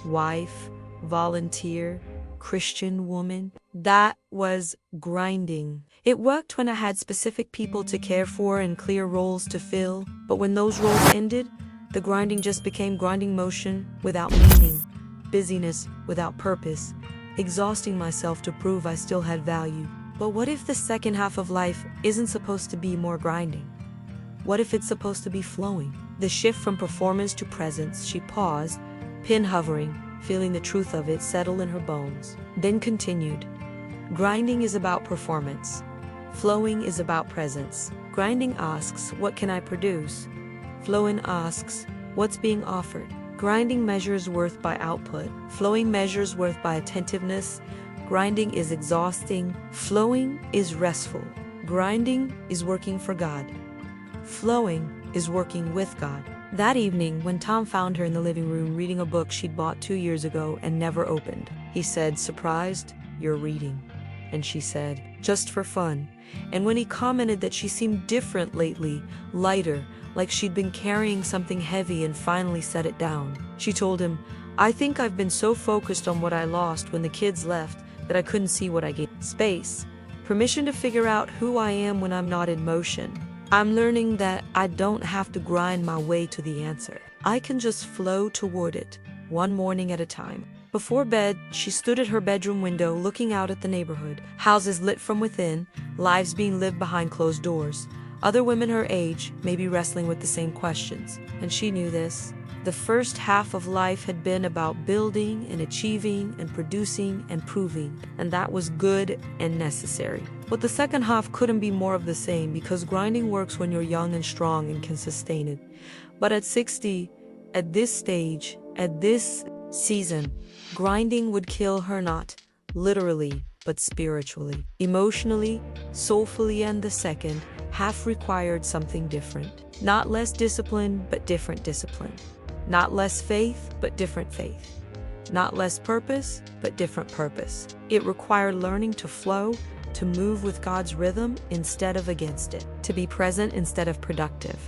A: wife, volunteer, Christian woman. That was grinding. It worked when I had specific people to care for and clear roles to fill, but when those roles ended, the grinding just became grinding motion without meaning, busyness without purpose, exhausting myself to prove I still had value. But what if the second half of life isn't supposed to be more grinding? What if it's supposed to be flowing? The shift from performance to presence. She paused, pin hovering, feeling the truth of it settle in her bones, then continued. Grinding is about performance. Flowing is about presence. Grinding asks, what can I produce? Flowing asks, what's being offered? Grinding measures worth by output. Flowing measures worth by attentiveness. Grinding is exhausting. Flowing is restful. Grinding is working for God. Flowing is working with God. That evening, when Tom found her in the living room reading a book she'd bought 2 years ago and never opened, he said, surprised, you're reading? And she said, just for fun. And when he commented that she seemed different lately, lighter, like she'd been carrying something heavy and finally set it down, she told him, I think I've been so focused on what I lost when the kids left that I couldn't see what I gained. Space. Permission to figure out who I am when I'm not in motion. I'm learning that I don't have to grind my way to the answer. I can just flow toward it, one morning at a time. Before bed, she stood at her bedroom window looking out at the neighborhood, houses lit from within, lives being lived behind closed doors. Other women her age may be wrestling with the same questions, and she knew this. The first half of life had been about building and achieving and producing and proving, and that was good and necessary. But the second half couldn't be more of the same because grinding works when you're young and strong and can sustain it. But at 60, at this stage, at this season. Grinding would kill her not literally, but spiritually, emotionally, soulfully, and the second half required something different. Not less discipline, but different discipline. Not less faith, but different faith. Not less purpose, but different purpose. It required learning to flow, to move with God's rhythm instead of against it, to be present instead of productive,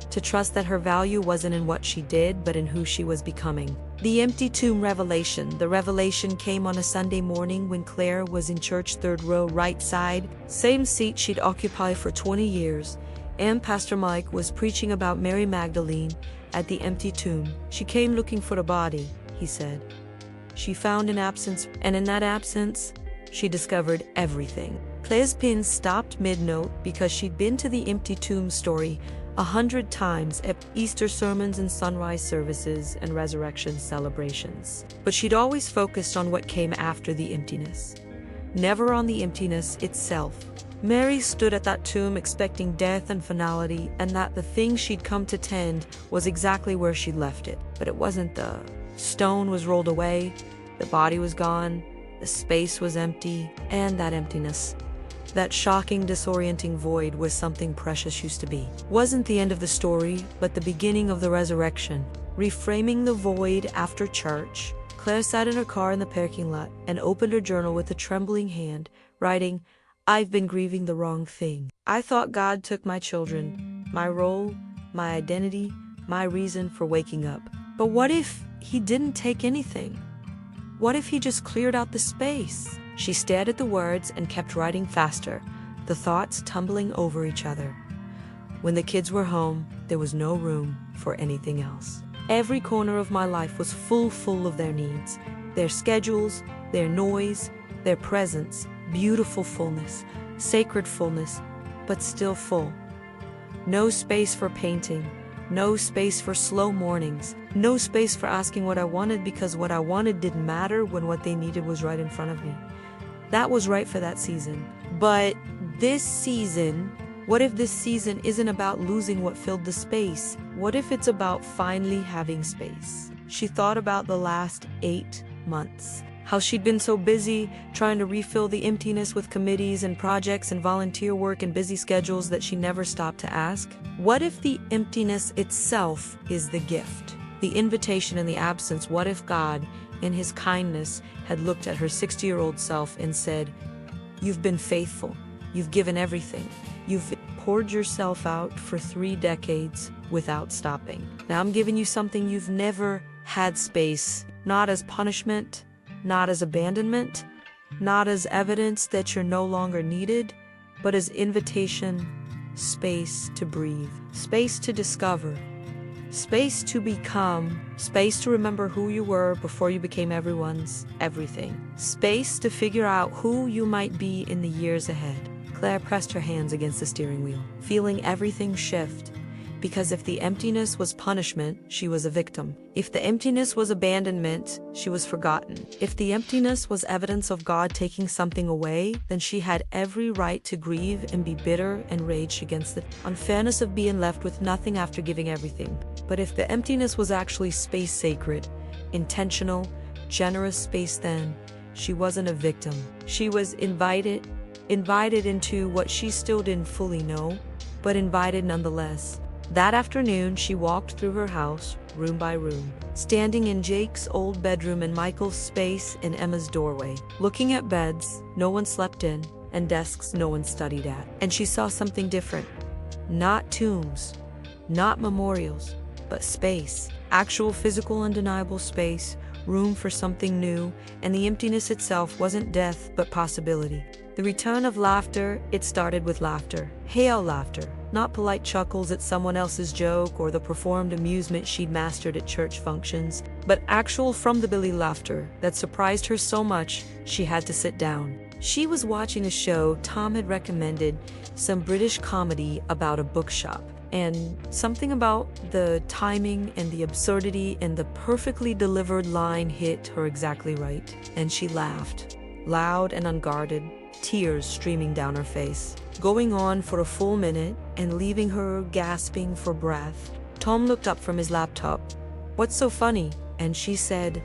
A: to trust that her value wasn't in what she did, but in who she was becoming. The empty tomb revelation. The revelation came on a Sunday morning when Claire was in church, third row, right side, same seat she'd occupied for 20 years, and Pastor Mike was preaching about Mary Magdalene at the empty tomb. She came looking for the body, he said. She found an absence, and in that absence, she discovered everything. Claire's pin stopped mid-note because she'd been to the empty tomb story 100 times at Easter sermons and sunrise services and resurrection celebrations. But she'd always focused on what came after the emptiness, never on the emptiness itself. Mary stood at that tomb expecting death and finality, and that the thing she'd come to tend was exactly where she'd left it. But it wasn't. The stone was rolled away, the body was gone, the space was empty, and that emptiness, that shocking, disorienting void, was something precious used to be. Wasn't the end of the story, but the beginning of the resurrection. Reframing the void after church, Claire sat in her car in the parking lot and opened her journal with a trembling hand, writing, "I've been grieving the wrong thing. I thought God took my children, my role, my identity, my reason for waking up. But what if He didn't take anything? What if He just cleared out the space?" She stared at the words and kept writing faster, the thoughts tumbling over each other. When the kids were home, there was no room for anything else. Every corner of my life was full of their needs, their schedules, their noise, their presence, beautiful fullness, sacred fullness, but still full. No space for painting, no space for slow mornings, no space for asking what I wanted because what I wanted didn't matter when what they needed was right in front of me. That was right for that season. But this season, what if this season isn't about losing what filled the space? What if it's about finally having space? She thought about the last 8 months. How she'd been so busy trying to refill the emptiness with committees and projects and volunteer work and busy schedules that she never stopped to ask, what if the emptiness itself is the gift, the invitation in the absence? What if God, in His kindness, had looked at her 60-year-old self and said, "You've been faithful, you've given everything, you've poured yourself out for 3 decades without stopping. Now I'm giving you something you've never had, space, not as punishment, not as abandonment, not as evidence that you're no longer needed, but as invitation, space to breathe, space to discover, space to become, space to remember who you were before you became everyone's everything, space to figure out who you might be in the years ahead." Claire pressed her hands against the steering wheel, feeling everything shift. Because if the emptiness was punishment, she was a victim. If the emptiness was abandonment, she was forgotten. If the emptiness was evidence of God taking something away, then she had every right to grieve and be bitter and rage against the unfairness of being left with nothing after giving everything. But if the emptiness was actually space, sacred, intentional, generous space, then she wasn't a victim. She was invited into what she still didn't fully know, but invited nonetheless. That afternoon, she walked through her house, room by room, standing in Jake's old bedroom and Michael's space in Emma's doorway, looking at beds no one slept in and desks no one studied at. And she saw something different. Not tombs, not memorials, but space. Actual physical undeniable space, room for something new, and the emptiness itself wasn't death but possibility. The return of laughter. It started with laughter. Hail laughter. Not polite chuckles at someone else's joke or the performed amusement she'd mastered at church functions, but actual from-the-belly laughter that surprised her so much she had to sit down. She was watching a show Tom had recommended, some British comedy about a bookshop, and something about the timing and the absurdity and the perfectly delivered line hit her exactly right, and she laughed, loud and unguarded, tears streaming down her face, going on for a full minute and leaving her gasping for breath. Tom looked up from his laptop. "What's so funny?" And she said,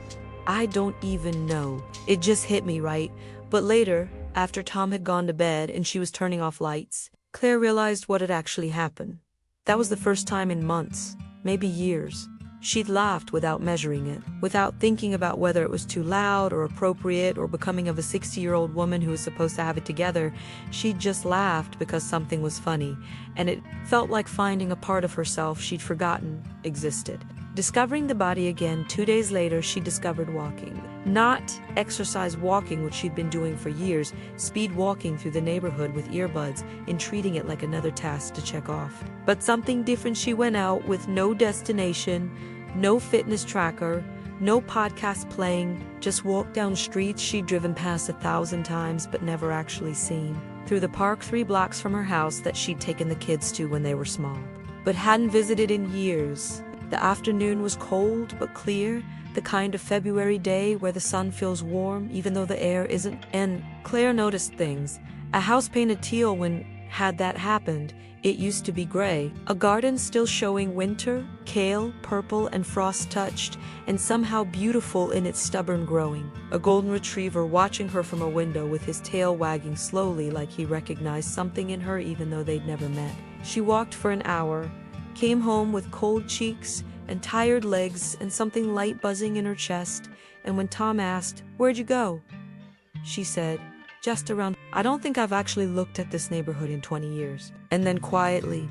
A: I don't even know. It just hit me, right? But later, after Tom had gone to bed and she was turning off lights, Claire realized what had actually happened. That was the first time in months, maybe years. She'd laughed without measuring it, without thinking about whether it was too loud or appropriate or becoming of a 60-year-old woman who was supposed to have it together. She'd just laughed because something was funny, and it felt like finding a part of herself she'd forgotten existed. Discovering the body again 2 days later, she discovered walking. Not exercise walking, which she'd been doing for years, speed walking through the neighborhood with earbuds and treating it like another task to check off. But something different. She went out with no destination, no fitness tracker, no podcast playing, just walked down streets she'd driven past 1,000 times but never actually seen. Through the park 3 blocks from her house that she'd taken the kids to when they were small, but hadn't visited in years. The afternoon was cold but clear, the kind of February day where the sun feels warm even though the air isn't. And Claire noticed things. A house painted teal when had that happened. It used to be gray. A garden still showing winter, kale, purple, and frost-touched, and somehow beautiful in its stubborn growing. A golden retriever watching her from a window with his tail wagging slowly like he recognized something in her even though they'd never met. She walked for an hour, came home with cold cheeks and tired legs and something light buzzing in her chest, and when Tom asked, "Where'd you go?" she said, "Just around. I don't think I've actually looked at this neighborhood in 20 years. And then quietly,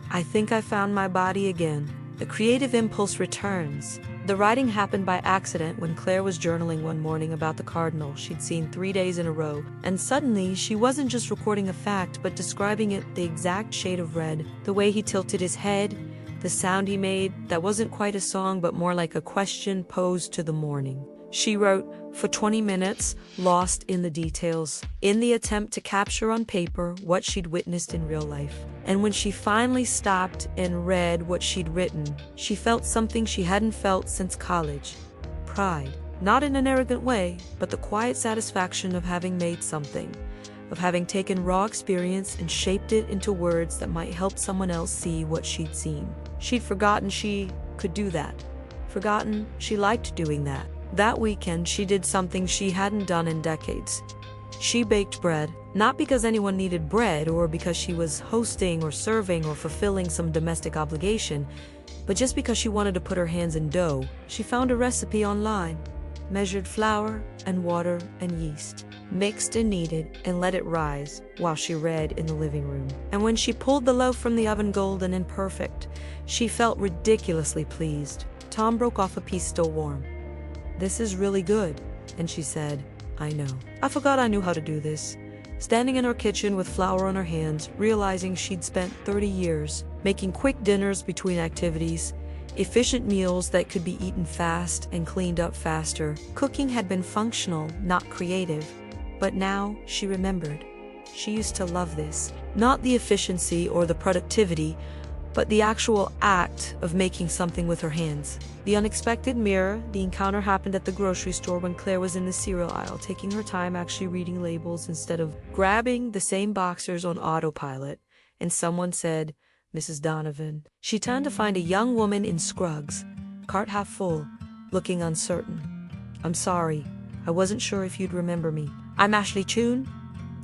A: "I think I found my body again." The creative impulse returns. The writing happened by accident when Claire was journaling one morning about the cardinal she'd seen 3 days in a row, and suddenly she wasn't just recording a fact but describing it the exact shade of red, the way he tilted his head, the sound he made that wasn't quite a song but more like a question posed to the morning. She wrote for 20 minutes, lost in the details, in the attempt to capture on paper what she'd witnessed in real life. And when she finally stopped and read what she'd written, she felt something she hadn't felt since college. Pride. Not in an arrogant way, but the quiet satisfaction of having made something, of having taken raw experience and shaped it into words that might help someone else see what she'd seen. She'd forgotten she could do that. Forgotten she liked doing that. That weekend, she did something she hadn't done in decades. She baked bread, not because anyone needed bread or because she was hosting or serving or fulfilling some domestic obligation, but just because she wanted to put her hands in dough. She found a recipe online, measured flour and water and yeast, mixed and kneaded, and let it rise while she read in the living room. And when she pulled the loaf from the oven golden and perfect, she felt ridiculously pleased. Tom broke off a piece still warm. "This is really good," and she said, "I know. I forgot I knew how to do this." Standing in her kitchen with flour on her hands, realizing she'd spent 30 years making quick dinners between activities, efficient meals that could be eaten fast and cleaned up faster. Cooking had been functional, not creative. But now she remembered. She used to love this. Not the efficiency or the productivity, but the actual act of making something with her hands. The unexpected mirror. The encounter happened at the grocery store when Claire was in the cereal aisle, taking her time actually reading labels instead of grabbing the same boxers on autopilot, and someone said, "Mrs. Donovan." She turned to find a young woman in Scruggs, cart half full, looking uncertain. "I'm sorry. I wasn't sure if you'd remember me. I'm Ashley Chun.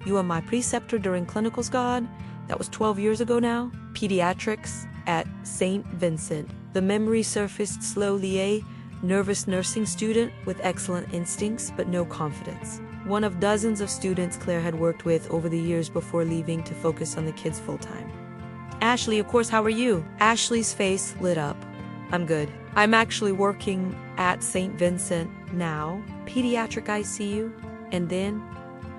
A: You were my preceptor during clinicals, God. That was 12 years ago now. Pediatrics at St. Vincent." The memory surfaced slowly. A nervous nursing student with excellent instincts but no confidence. One of dozens of students Claire had worked with over the years before leaving to focus on the kids full-time. "Ashley, of course, how are you?" Ashley's face lit up. "I'm good. I'm actually working at St. Vincent now, pediatric ICU. And then,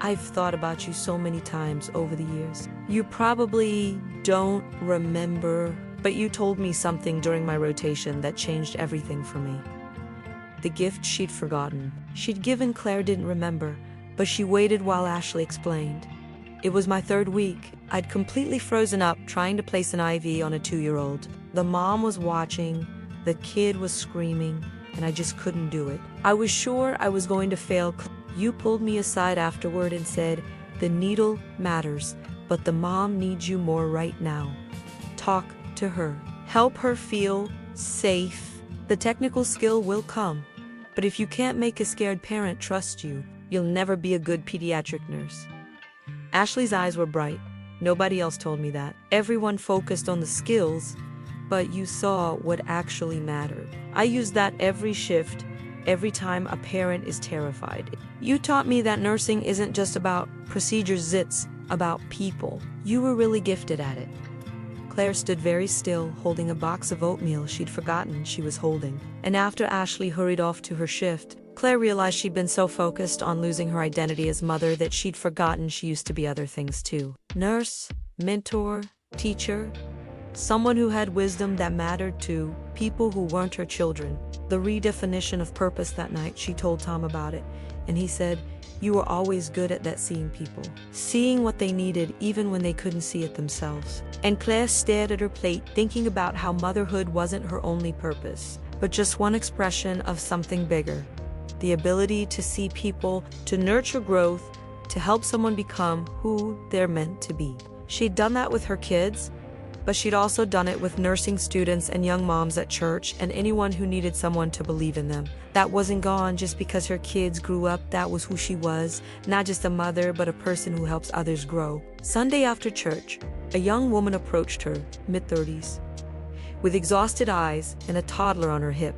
A: I've thought about you so many times over the years. You probably don't remember, but you told me something during my rotation that changed everything for me." The gift she'd forgotten. She'd given. Claire didn't remember, but she waited while Ashley explained. "It was my 3rd week. I'd completely frozen up trying to place an IV on a 2-year-old. The mom was watching, the kid was screaming, and I just couldn't do it. I was sure I was going to fail. You pulled me aside afterward and said, 'The needle matters, but the mom needs you more right now. Talk to her. Help her feel safe. The technical skill will come, But if you can't make a scared parent trust you, you'll never be a good pediatric nurse. Ashley's eyes were bright. Nobody else told me that. Everyone focused on the skills, but you saw what actually mattered. I use that every shift, every time a parent is terrified. You taught me that nursing isn't just about procedures, it's about people. You were really gifted at it. Claire stood very still, holding a box of oatmeal she'd forgotten she was holding. And after Ashley hurried off to her shift, Claire realized she'd been so focused on losing her identity as mother that she'd forgotten she used to be other things too. Nurse, mentor, teacher, someone who had wisdom that mattered to people who weren't her children. The redefinition of purpose that night, she told Tom about it, and he said, "You were always good at that, seeing people, seeing what they needed even when they couldn't see it themselves." And Claire stared at her plate, thinking about how motherhood wasn't her only purpose, but just one expression of something bigger. The ability to see people, to nurture growth, to help someone become who they're meant to be. She'd done that with her kids, but she'd also done it with nursing students and young moms at church and anyone who needed someone to believe in them. That wasn't gone just because her kids grew up. That was who she was, not just a mother, but a person who helps others grow. Sunday after church, a young woman approached her, mid-30s, with exhausted eyes and a toddler on her hip.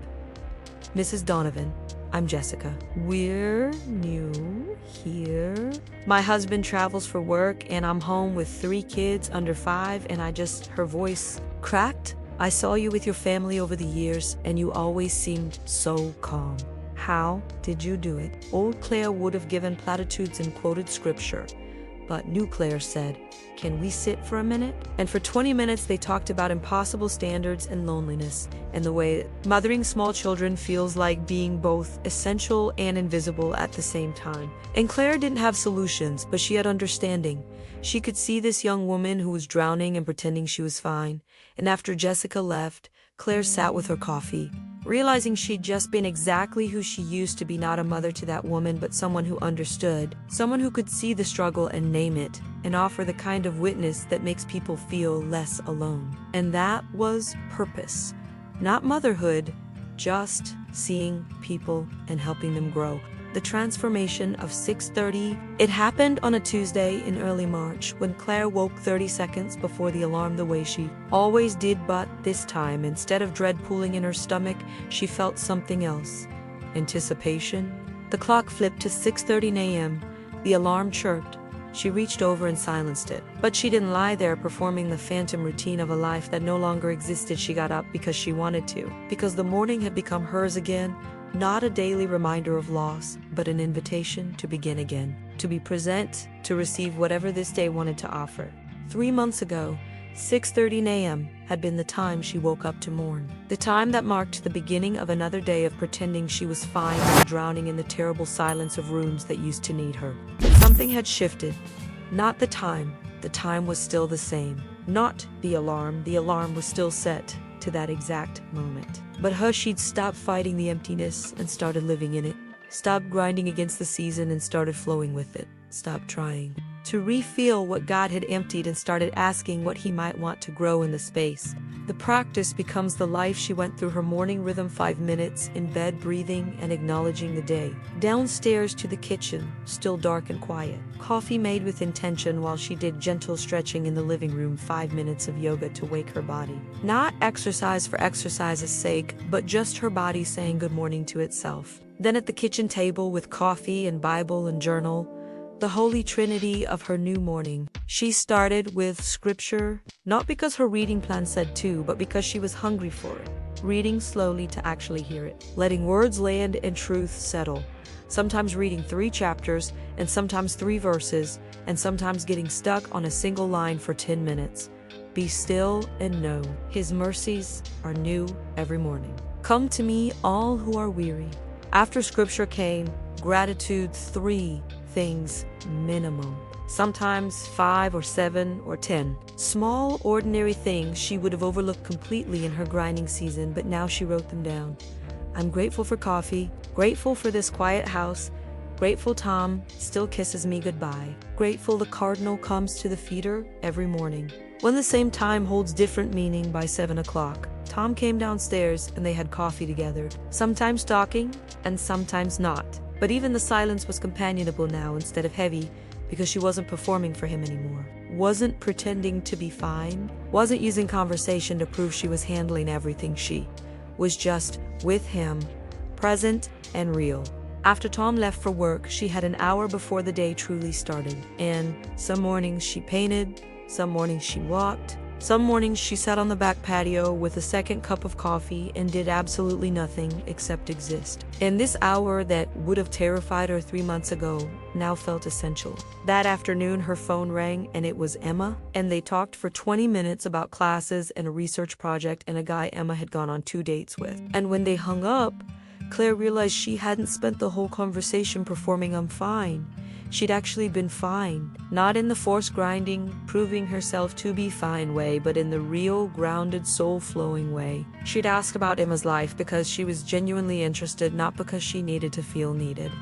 A: "Mrs. Donovan, I'm Jessica. We're new here. My husband travels for work and I'm home with 3 kids under 5 and her voice cracked. I saw you with your family over the years and you always seemed so calm. How did you do it?" Old Claire would have given platitudes and quoted scripture, but new Claire said, "Can we sit for a minute?" And for 20 minutes they talked about impossible standards and loneliness, and the way mothering small children feels like being both essential and invisible at the same time. And Claire didn't have solutions, but she had understanding. She could see this young woman who was drowning and pretending she was fine. And after Jessica left, Claire sat with her coffee, realizing she'd just been exactly who she used to be, not a mother to that woman, but someone who understood, someone who could see the struggle and name it, and offer the kind of witness that makes people feel less alone. And that was purpose, not motherhood, just seeing people and helping them grow. The transformation of 6:30. It happened on a Tuesday in early March when Claire woke 30 seconds before the alarm, the way she always did, but this time, instead of dread pooling in her stomach, she felt something else. Anticipation. The clock flipped to 6:13 a.m. The alarm chirped. She reached over and silenced it. But she didn't lie there performing the phantom routine of a life that no longer existed. She got up because she wanted to, because the morning had become hers again. Not a daily reminder of loss, but an invitation to begin again, to be present, to receive whatever this day wanted to offer. 3 months ago, 6:13 a.m. had been the time she woke up to mourn. The time that marked the beginning of another day of pretending she was fine and drowning in the terrible silence of rooms that used to need her. Something had shifted. Not the time was still the same. Not the alarm was still set to that exact moment. But she'd stopped fighting the emptiness and started living in it. Stopped grinding against the season and started flowing with it. Stopped trying to refill what God had emptied and started asking what He might want to grow in the space. The practice becomes the life she went through. Her morning rhythm: 5 minutes in bed, breathing and acknowledging the day. Downstairs to the kitchen, still dark and quiet. Coffee made with intention while she did gentle stretching in the living room. 5 minutes of yoga to wake her body. Not exercise for exercise's sake, but just her body saying good morning to itself. Then at the kitchen table with coffee and Bible and journal, the holy trinity of her new morning. She started with scripture, not because her reading plan said to, but because she was hungry for it. Reading slowly to actually hear it. Letting words land and truth settle. Sometimes reading 3 chapters, and sometimes 3 verses, and sometimes getting stuck on a single line for 10 minutes. Be still and know His mercies are new every morning. Come to me, all who are weary. After scripture came gratitude. 3 things minimum, sometimes 5 or 7 or 10. Small, ordinary things she would have overlooked completely in her grinding season, but now she wrote them down. I'm grateful for coffee, grateful for this quiet house, grateful Tom still kisses me goodbye, grateful the cardinal comes to the feeder every morning. When the same time holds different meaning by 7 o'clock. Tom came downstairs and they had coffee together, sometimes talking and sometimes not. But even the silence was companionable now instead of heavy, because she wasn't performing for him anymore. Wasn't pretending to be fine. Wasn't using conversation to prove she was handling everything. She was just with him, present and real. After Tom left for work, she had an hour before the day truly started. And some mornings she painted, some mornings she walked, some mornings she sat on the back patio with a second cup of coffee and did absolutely nothing except exist. And this hour that would have terrified her 3 months ago now felt essential. That afternoon her phone rang and it was Emma, and they talked for 20 minutes about classes and a research project and a guy Emma had gone on 2 dates with. And when they hung up, Claire realized she hadn't spent the whole conversation performing "I'm fine." She'd actually been fine, not in the forced grinding, proving herself to be fine way, but in the real, grounded, soul-flowing way. She'd asked about Emma's life because she was genuinely interested, not because she needed to feel needed.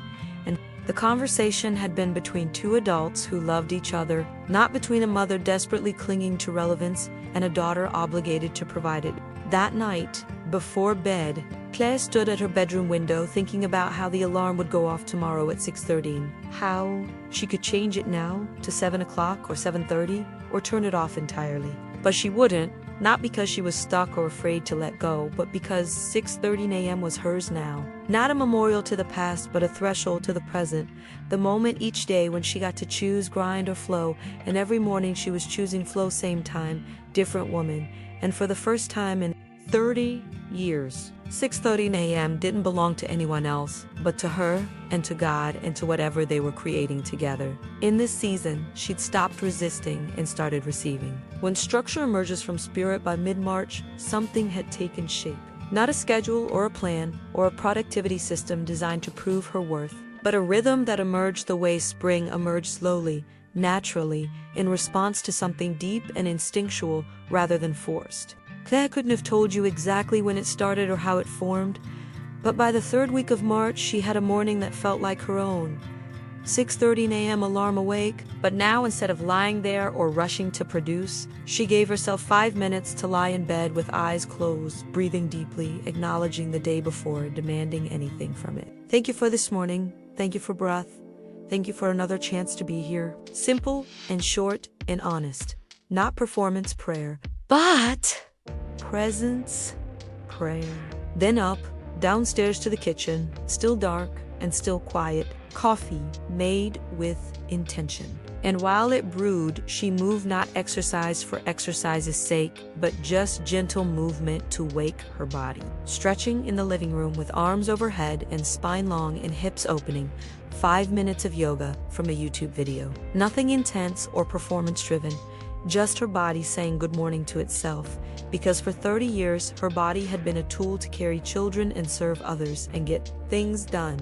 A: And the conversation had been between two adults who loved each other, not between a mother desperately clinging to relevance and a daughter obligated to provide it. That night, before bed, Claire stood at her bedroom window thinking about how the alarm would go off tomorrow at 6:13. How she could change it now to 7 o'clock or 7:30 or turn it off entirely. But she wouldn't, not because she was stuck or afraid to let go, but because 6:13 a.m. was hers now. Not a memorial to the past, but a threshold to the present. The moment each day when she got to choose grind or flow, and every morning she was choosing flow same time, different woman. And for the first time in 30 years, 6:13 a.m. didn't belong to anyone else, but to her and to God and to whatever they were creating together. In this season, she'd stopped resisting and started receiving. When structure emerges from spirit by mid-March, something had taken shape. Not a schedule or a plan or a productivity system designed to prove her worth, but a rhythm that emerged the way spring emerged slowly, naturally, in response to something deep and instinctual rather than forced. Claire couldn't have told you exactly when it started or how it formed, but by the 3rd week of March, she had a morning that felt like her own. 6:13 a.m. alarm awake, but now instead of lying there or rushing to produce, she gave herself 5 minutes to lie in bed with eyes closed, breathing deeply, acknowledging the day before, demanding anything from it. Thank you for this morning. Thank you for breath. Thank you for another chance to be here. Simple and short and honest. Not performance prayer, but presence prayer. Then up, downstairs to the kitchen, still dark and still quiet, coffee made with intention. And while it brewed, she moved, not exercise for exercise's sake, but just gentle movement to wake her body. Stretching in the living room with arms overhead and spine long and hips opening, 5 minutes of yoga from a YouTube video. Nothing intense or performance-driven, just her body saying good morning to itself, because for 30 years, her body had been a tool to carry children and serve others and get things done.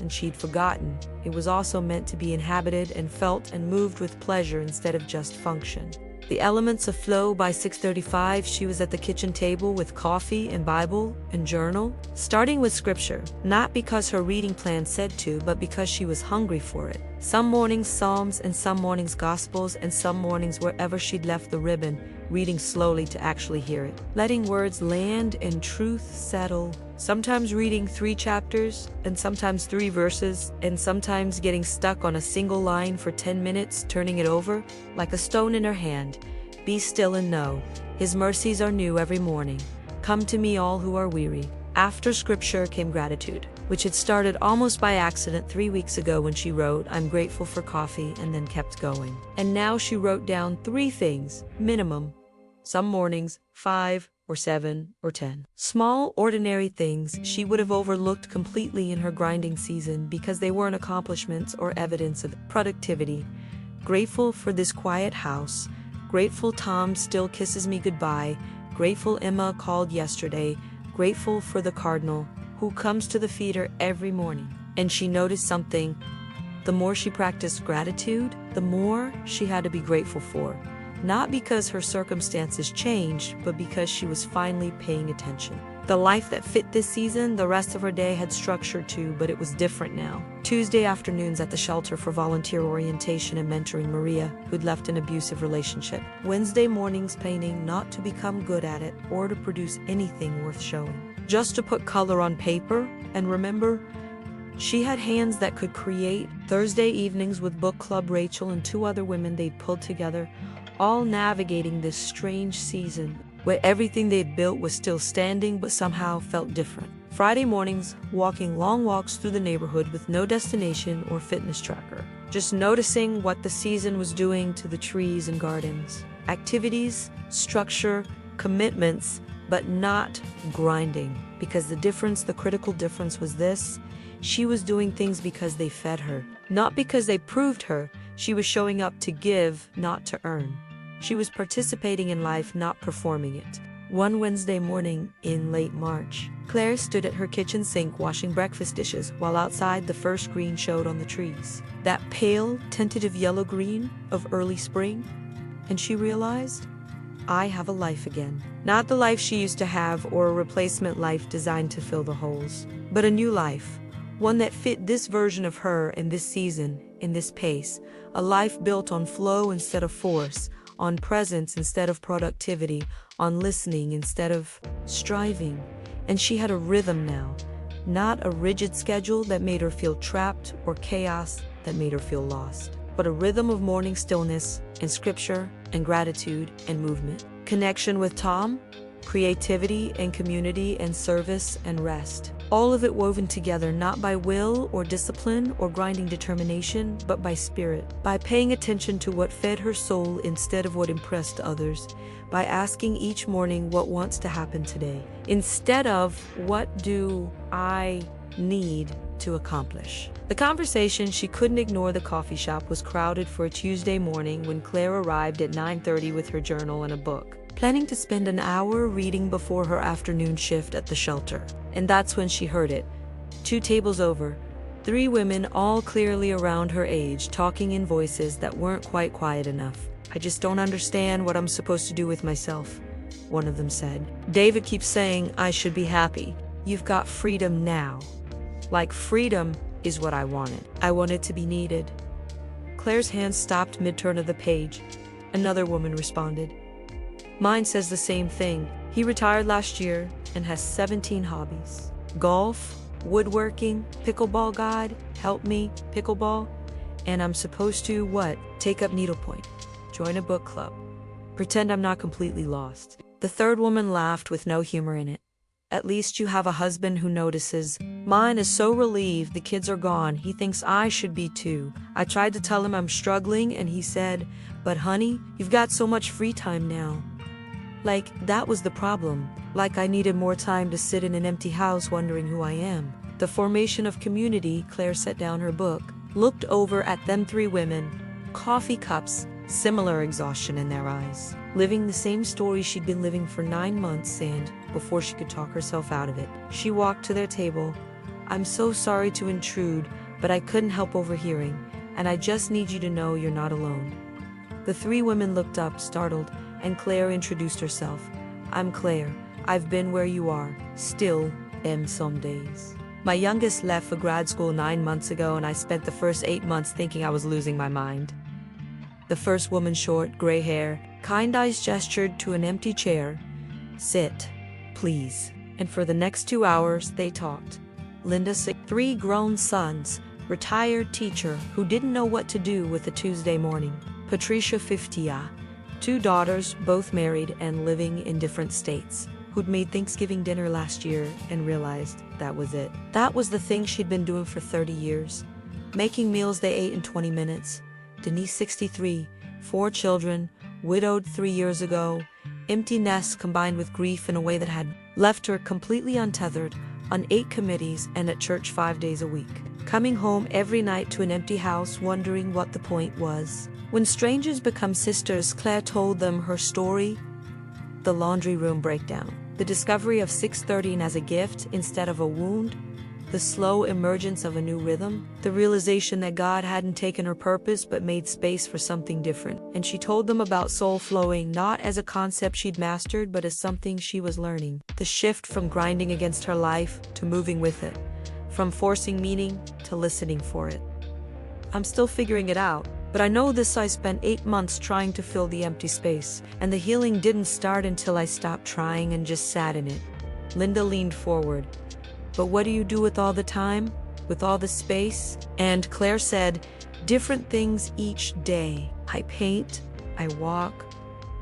A: And she'd forgotten it was also meant to be inhabited and felt and moved with pleasure instead of just function. The elements of flow. By 6:35, she was at the kitchen table with coffee and Bible and journal, starting with scripture, not because her reading plan said to, but because she was hungry for it. Some mornings Psalms and some mornings Gospels and some mornings wherever she'd left the ribbon, reading slowly to actually hear it, letting words land and truth settle. Sometimes reading 3 chapters, and sometimes 3 verses, and sometimes getting stuck on a single line for 10 minutes, turning it over, like a stone in her hand. Be still and know, His mercies are new every morning. Come to me all who are weary. After scripture came gratitude, which had started almost by accident 3 weeks ago when she wrote, I'm grateful for coffee, and then kept going. And now she wrote down 3 things, minimum. Some mornings, 5 or 7 or 10. Small, ordinary things she would have overlooked completely in her grinding season because they weren't accomplishments or evidence of productivity. Grateful for this quiet house. Grateful Tom still kisses me goodbye. Grateful Emma called yesterday. Grateful for the cardinal who comes to the feeder every morning. And she noticed something. The more she practiced gratitude, the more she had to be grateful for. Not because her circumstances changed, but because she was finally paying attention. The life that fit this season, the rest of her day had structure too, but it was different now. Tuesday afternoons at the shelter for volunteer orientation and mentoring Maria, who'd left an abusive relationship. Wednesday mornings painting, not to become good at it or to produce anything worth showing. Just to put color on paper and remember, she had hands that could create. Thursday evenings with book club, Rachel and 2 other women they'd pulled together, all navigating this strange season where everything they'd built was still standing but somehow felt different. Friday mornings, walking long walks through the neighborhood with no destination or fitness tracker, just noticing what the season was doing to the trees and gardens. Activities, structure, commitments, but not grinding, because the critical difference was this: she was doing things because they fed her, not because they proved her. She was showing up to give, not to earn. She was participating in life, not performing it. One Wednesday morning in late March, Claire stood at her kitchen sink washing breakfast dishes while outside the first green showed on the trees. That pale, tentative yellow-green of early spring. And she realized, I have a life again. Not the life she used to have or a replacement life designed to fill the holes, but a new life. One that fit this version of her in this season, in this pace. A life built on flow instead of force, on presence instead of productivity, on listening instead of striving. And she had a rhythm now, not a rigid schedule that made her feel trapped or chaos that made her feel lost, but a rhythm of morning stillness and scripture and gratitude and movement. Connection with Tom, creativity and community and service and rest. All of it woven together not by will or discipline or grinding determination, but by spirit, by paying attention to what fed her soul instead of what impressed others, by asking each morning what wants to happen today, instead of what do I need to accomplish. The conversation she couldn't ignore. The coffee shop was crowded for a Tuesday morning when Claire arrived at 9:30 with her journal and a book, planning to spend an hour reading before her afternoon shift at the shelter. And that's when she heard it. 2 tables over, 3 women, all clearly around her age, talking in voices that weren't quite quiet enough. I just don't understand what I'm supposed to do with myself, one of them said. David keeps saying I should be happy. You've got freedom now. Like freedom is what I wanted. I wanted to be needed. Claire's hand stopped mid-turn of the page. Another woman responded. Mine says the same thing. He retired last year and has 17 hobbies. Golf, woodworking, pickleball. God help me, pickleball. And I'm supposed to, what? Take up needlepoint. Join a book club. Pretend I'm not completely lost. The third woman laughed with no humor in it. At least you have a husband who notices. Mine is so relieved the kids are gone. He thinks I should be too. I tried to tell him I'm struggling and he said, but honey, you've got so much free time now. Like, that was the problem. Like I needed more time to sit in an empty house wondering who I am. The formation of community. Claire set down her book, looked over at them 3 women, coffee cups, similar exhaustion in their eyes, living the same story she'd been living for 9 months, and before she could talk herself out of it, she walked to their table. I'm so sorry to intrude, but I couldn't help overhearing, and I just need you to know you're not alone. The 3 women looked up, startled, and Claire introduced herself. I'm Claire. I've been where you are. Still am some days. My youngest left for grad school 9 months ago, and I spent the first 8 months thinking I was losing my mind. The first woman, short, gray hair, kind eyes, gestured to an empty chair. Sit, please. And for the next 2 hours, they talked. Linda, 3 grown sons, retired teacher who didn't know what to do with a Tuesday morning. Patricia, 50, 2 daughters, both married and living in different states, who'd made Thanksgiving dinner last year and realized that was it. That was the thing she'd been doing for 30 years. Making meals they ate in 20 minutes. Denise, 63, 4 children, widowed 3 years ago, empty nest combined with grief in a way that had left her completely untethered, on 8 committees and at church 5 days a week. Coming home every night to an empty house, wondering what the point was. When strangers become sisters, Claire told them her story, the laundry room breakdown, the discovery of 6:30 as a gift instead of a wound, The slow emergence of a new rhythm, the realization that God hadn't taken her purpose but made space for something different. And she told them about soul flowing not as a concept she'd mastered but as something she was learning. The shift from grinding against her life to moving with it, from forcing meaning to listening for it. I'm still figuring it out, but I know this. I spent 8 months trying to fill the empty space, and the healing didn't start until I stopped trying and just sat in it. Linda leaned forward. But what do you do with all the time? With all the space? And Claire said, different things each day. I paint, I walk,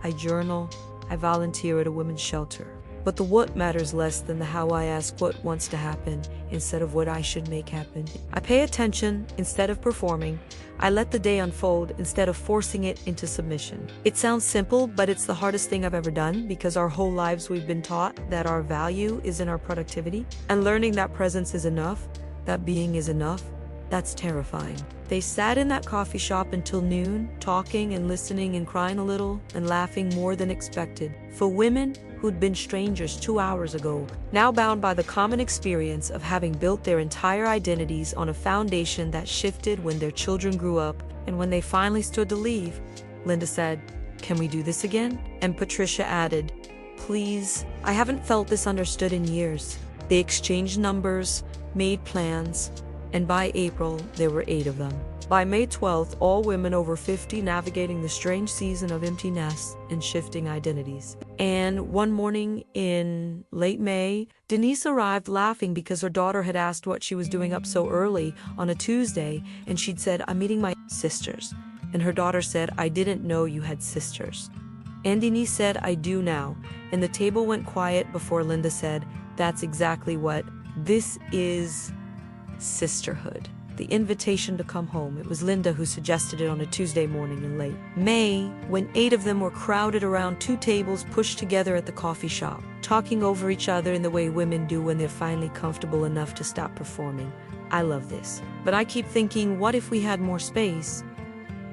A: I journal, I volunteer at a women's shelter. But the what matters less than the how. I ask what wants to happen instead of what I should make happen. I pay attention instead of performing. I let the day unfold instead of forcing it into submission. It sounds simple, but it's the hardest thing I've ever done because our whole lives we've been taught that our value is in our productivity. And learning that presence is enough, that being is enough, that's terrifying. They sat in that coffee shop until noon, talking and listening and crying a little and laughing more than expected. For women who'd been strangers 2 hours ago, now bound by the common experience of having built their entire identities on a foundation that shifted when their children grew up, and when they finally stood to leave, Linda said, "Can we do this again?" And Patricia added, "Please, I haven't felt this understood in years." They exchanged numbers, made plans, and by April, there were 8 of them. By May 12th, all women over 50 navigating the strange season of emptiness and shifting identities. And one morning in late May, Denise arrived laughing because her daughter had asked what she was doing up so early on a Tuesday, and she'd said, "I'm meeting my sisters." And her daughter said, "I didn't know you had sisters." And Denise said, "I do now." And the table went quiet before Linda said, "That's exactly what this is. Sisterhood." The invitation to come home. It was Linda who suggested it on a Tuesday morning in late May, when 8 of them were crowded around 2 tables pushed together at the coffee shop, talking over each other in the way women do when they're finally comfortable enough to stop performing. I love this. But I keep thinking, what if we had more space?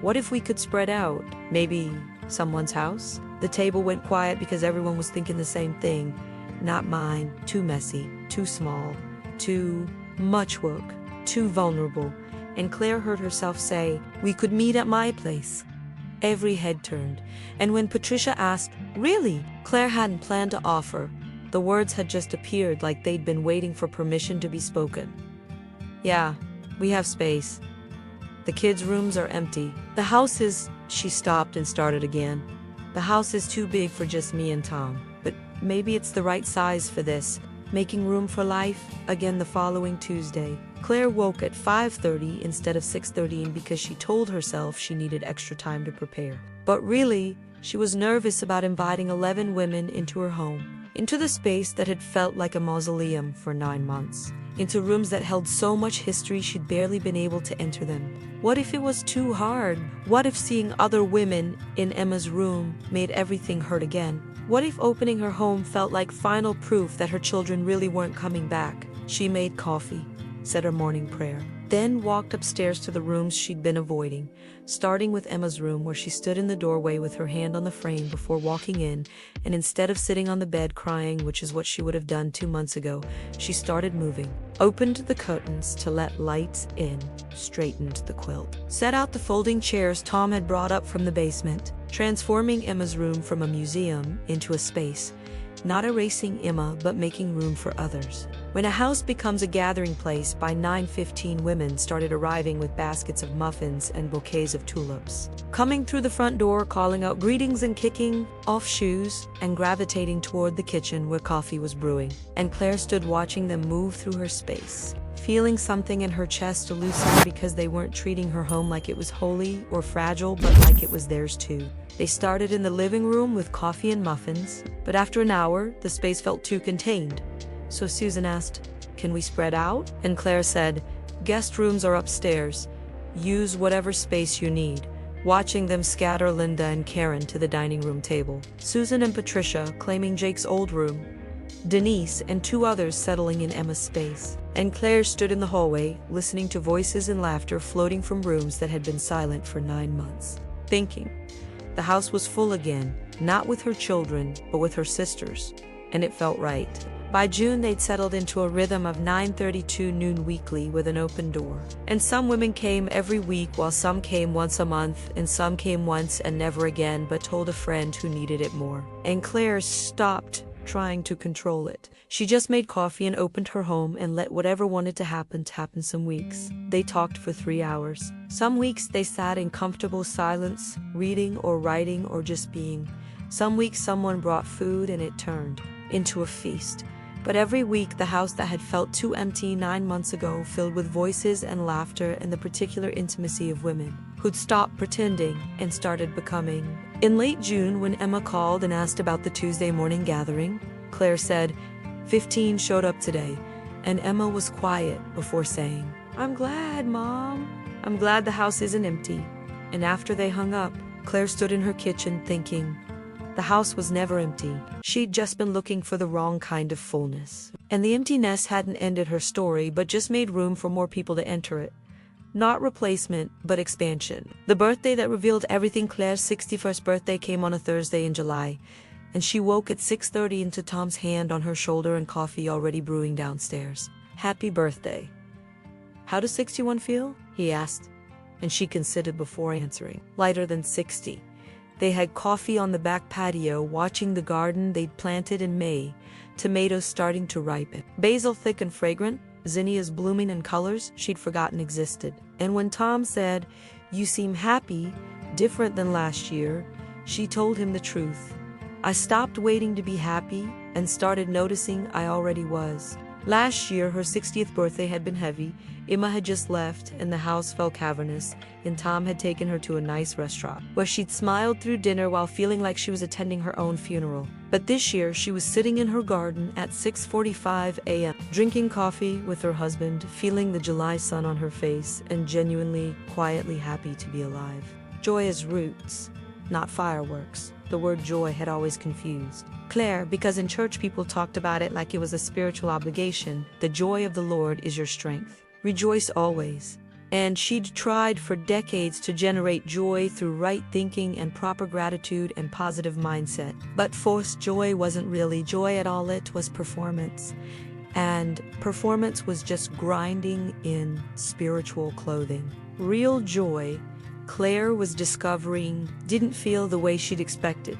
A: What if we could spread out? Maybe someone's house? The table went quiet because everyone was thinking the same thing. Not mine. Too messy. Too small. Too much work. Too vulnerable. And Claire heard herself say, "We could meet at my place." Every head turned. And when Patricia asked, "Really?" Claire hadn't planned to offer. The words had just appeared like they'd been waiting for permission to be spoken. "Yeah, we have space. The kids' rooms are empty. The house is..." She stopped and started again. "The house is too big for just me and Tom. But maybe it's the right size for this. Making room for life." Again the following Tuesday. Claire woke at 5:30 instead of 6:30 because she told herself she needed extra time to prepare. But really, she was nervous about inviting 11 women into her home, into the space that had felt like a mausoleum for 9 months, into rooms that held so much history she'd barely been able to enter them. What if it was too hard? What if seeing other women in Emma's room made everything hurt again? What if opening her home felt like final proof that her children really weren't coming back? She made coffee, said her morning prayer, then walked upstairs to the rooms she'd been avoiding, starting with Emma's room, where she stood in the doorway with her hand on the frame before walking in, and instead of sitting on the bed crying, which is what she would have done 2 months ago, she started moving, opened the curtains to let lights in, straightened the quilt, set out the folding chairs Tom had brought up from the basement, transforming Emma's room from a museum into a space, not erasing Emma but making room for others. When a house becomes a gathering place, by 9:15 women started arriving with baskets of muffins and bouquets of tulips, coming through the front door, calling out greetings and kicking off shoes and gravitating toward the kitchen where coffee was brewing. And Claire stood watching them move through her space, feeling something in her chest loosen because they weren't treating her home like it was holy or fragile, but like it was theirs too. They started in the living room with coffee and muffins, but after an hour, the space felt too contained. So Susan asked, "Can we spread out?" And Claire said, "Guest rooms are upstairs. Use whatever space you need," watching them scatter Linda and Karen to the dining room table. Susan and Patricia claiming Jake's old room. Denise and 2 others settling in Emma's space. And Claire stood in the hallway, listening to voices and laughter floating from rooms that had been silent for 9 months, thinking. The house was full again, not with her children, but with her sisters. and it felt right. By June, they'd settled into a rhythm of 9:32 noon weekly with an open door. And some women came every week, while some came once a month, and some came once and never again, but told a friend who needed it more. And Claire stopped trying to control it. She just made coffee and opened her home and let whatever wanted to happen some weeks. They talked for 3 hours. Some weeks they sat in comfortable silence, reading or writing or just being. Some weeks someone brought food and it turned into a feast. But every week, the house that had felt too empty 9 months ago filled with voices and laughter and the particular intimacy of women who'd stopped pretending and started becoming. In late June, when Emma called and asked about the Tuesday morning gathering, Claire said, 15 showed up today, and Emma was quiet before saying, "I'm glad, Mom. I'm glad the house isn't empty." And after they hung up, Claire stood in her kitchen thinking, the house was never empty. She'd just been looking for the wrong kind of fullness. And the emptiness hadn't ended her story, but just made room for more people to enter it. Not replacement, but expansion. The birthday that revealed everything. Claire's 61st birthday came on a Thursday in July, and she woke at 6:30 into Tom's hand on her shoulder and coffee already brewing downstairs. "Happy birthday." "How does 61 feel?" he asked, and she considered before answering. "Lighter than 60. They had coffee on the back patio, watching the garden they'd planted in May, tomatoes starting to ripen, basil thick and fragrant, zinnias blooming in colors she'd forgotten existed. And when Tom said, "You seem happy, different than last year," she told him the truth. "I stopped waiting to be happy and started noticing I already was." Last year, her 60th birthday had been heavy. Emma had just left, and the house felt cavernous, and Tom had taken her to a nice restaurant, where she'd smiled through dinner while feeling like she was attending her own funeral. But this year, she was sitting in her garden at 6:45 a.m., drinking coffee with her husband, feeling the July sun on her face, and genuinely, quietly happy to be alive. Joy is roots, not fireworks. The word joy had always confused Claire, because in church people talked about it like it was a spiritual obligation. The joy of the Lord is your strength. Rejoice always. And she'd tried for decades to generate joy through right thinking and proper gratitude and positive mindset. But forced joy wasn't really joy at all, it was performance. And performance was just grinding in spiritual clothing. Real joy, Claire was discovering, didn't feel the way she'd expected.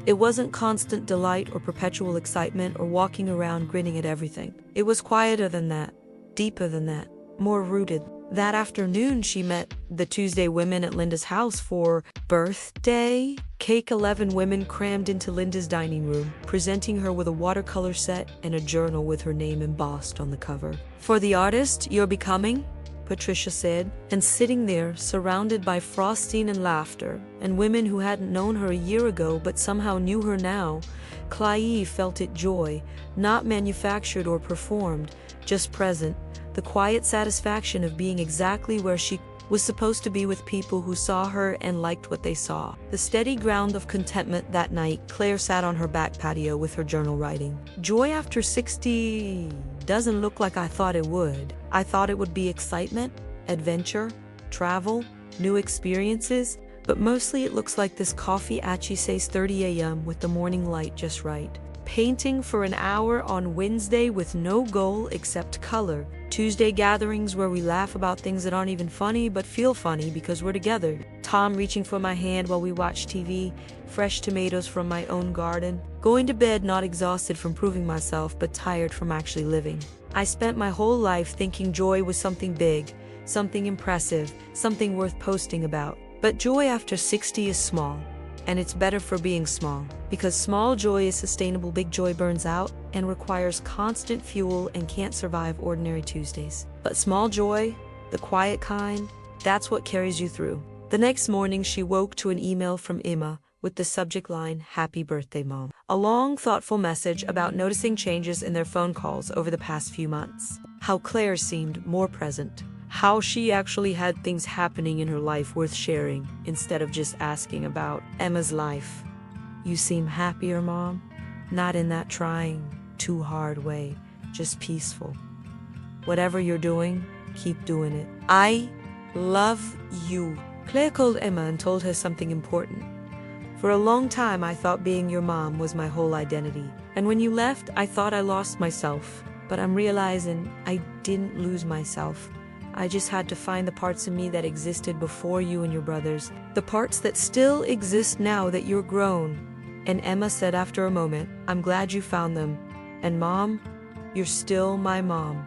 A: It wasn't constant delight or perpetual excitement or walking around grinning at everything. It was quieter than that, deeper than that, more rooted. That afternoon, she met the Tuesday women at Linda's house for birthday cake. 11 women crammed into Linda's dining room, presenting her with a watercolor set and a journal with her name embossed on the cover. "For the artist you're becoming," Patricia said, and sitting there, surrounded by frosting and laughter, and women who hadn't known her a year ago but somehow knew her now, Claire felt it joy, not manufactured or performed, just present, the quiet satisfaction of being exactly where she was supposed to be with people who saw her and liked what they saw. The steady ground of contentment that night. Claire sat on her back patio with her journal writing. "Joy after 60 doesn't look like I thought it would. I thought it would be excitement, adventure, travel, new experiences, but mostly it looks like this coffee at 6:30 a.m. with the morning light just right. Painting for an hour on Wednesday with no goal except color. Tuesday gatherings where we laugh about things that aren't even funny but feel funny because we're together. Tom reaching for my hand while we watch TV, fresh tomatoes from my own garden. Going to bed not exhausted from proving myself but tired from actually living. I spent my whole life thinking joy was something big, something impressive, something worth posting about. But joy after 60 is small. And it's better for being small, because small joy is sustainable. Big joy burns out and requires constant fuel and can't survive ordinary Tuesdays. But small joy, the quiet kind, that's what carries you through." The next morning, she woke to an email from Emma with the subject line, "Happy birthday, Mom." A long, thoughtful message about noticing changes in their phone calls over the past few months. How Claire seemed more present. How she actually had things happening in her life worth sharing, instead of just asking about Emma's life. "You seem happier, Mom. Not in that trying, too hard way, just peaceful. Whatever you're doing, keep doing it. I love you." Claire called Emma and told her something important. For a long time, I thought being your mom was my whole identity. And when you left, I thought I lost myself. But I'm realizing I didn't lose myself. I just had to find the parts of me that existed before you and your brothers. The parts that still exist now that you're grown. And Emma said after a moment, I'm glad you found them. And Mom, you're still my mom.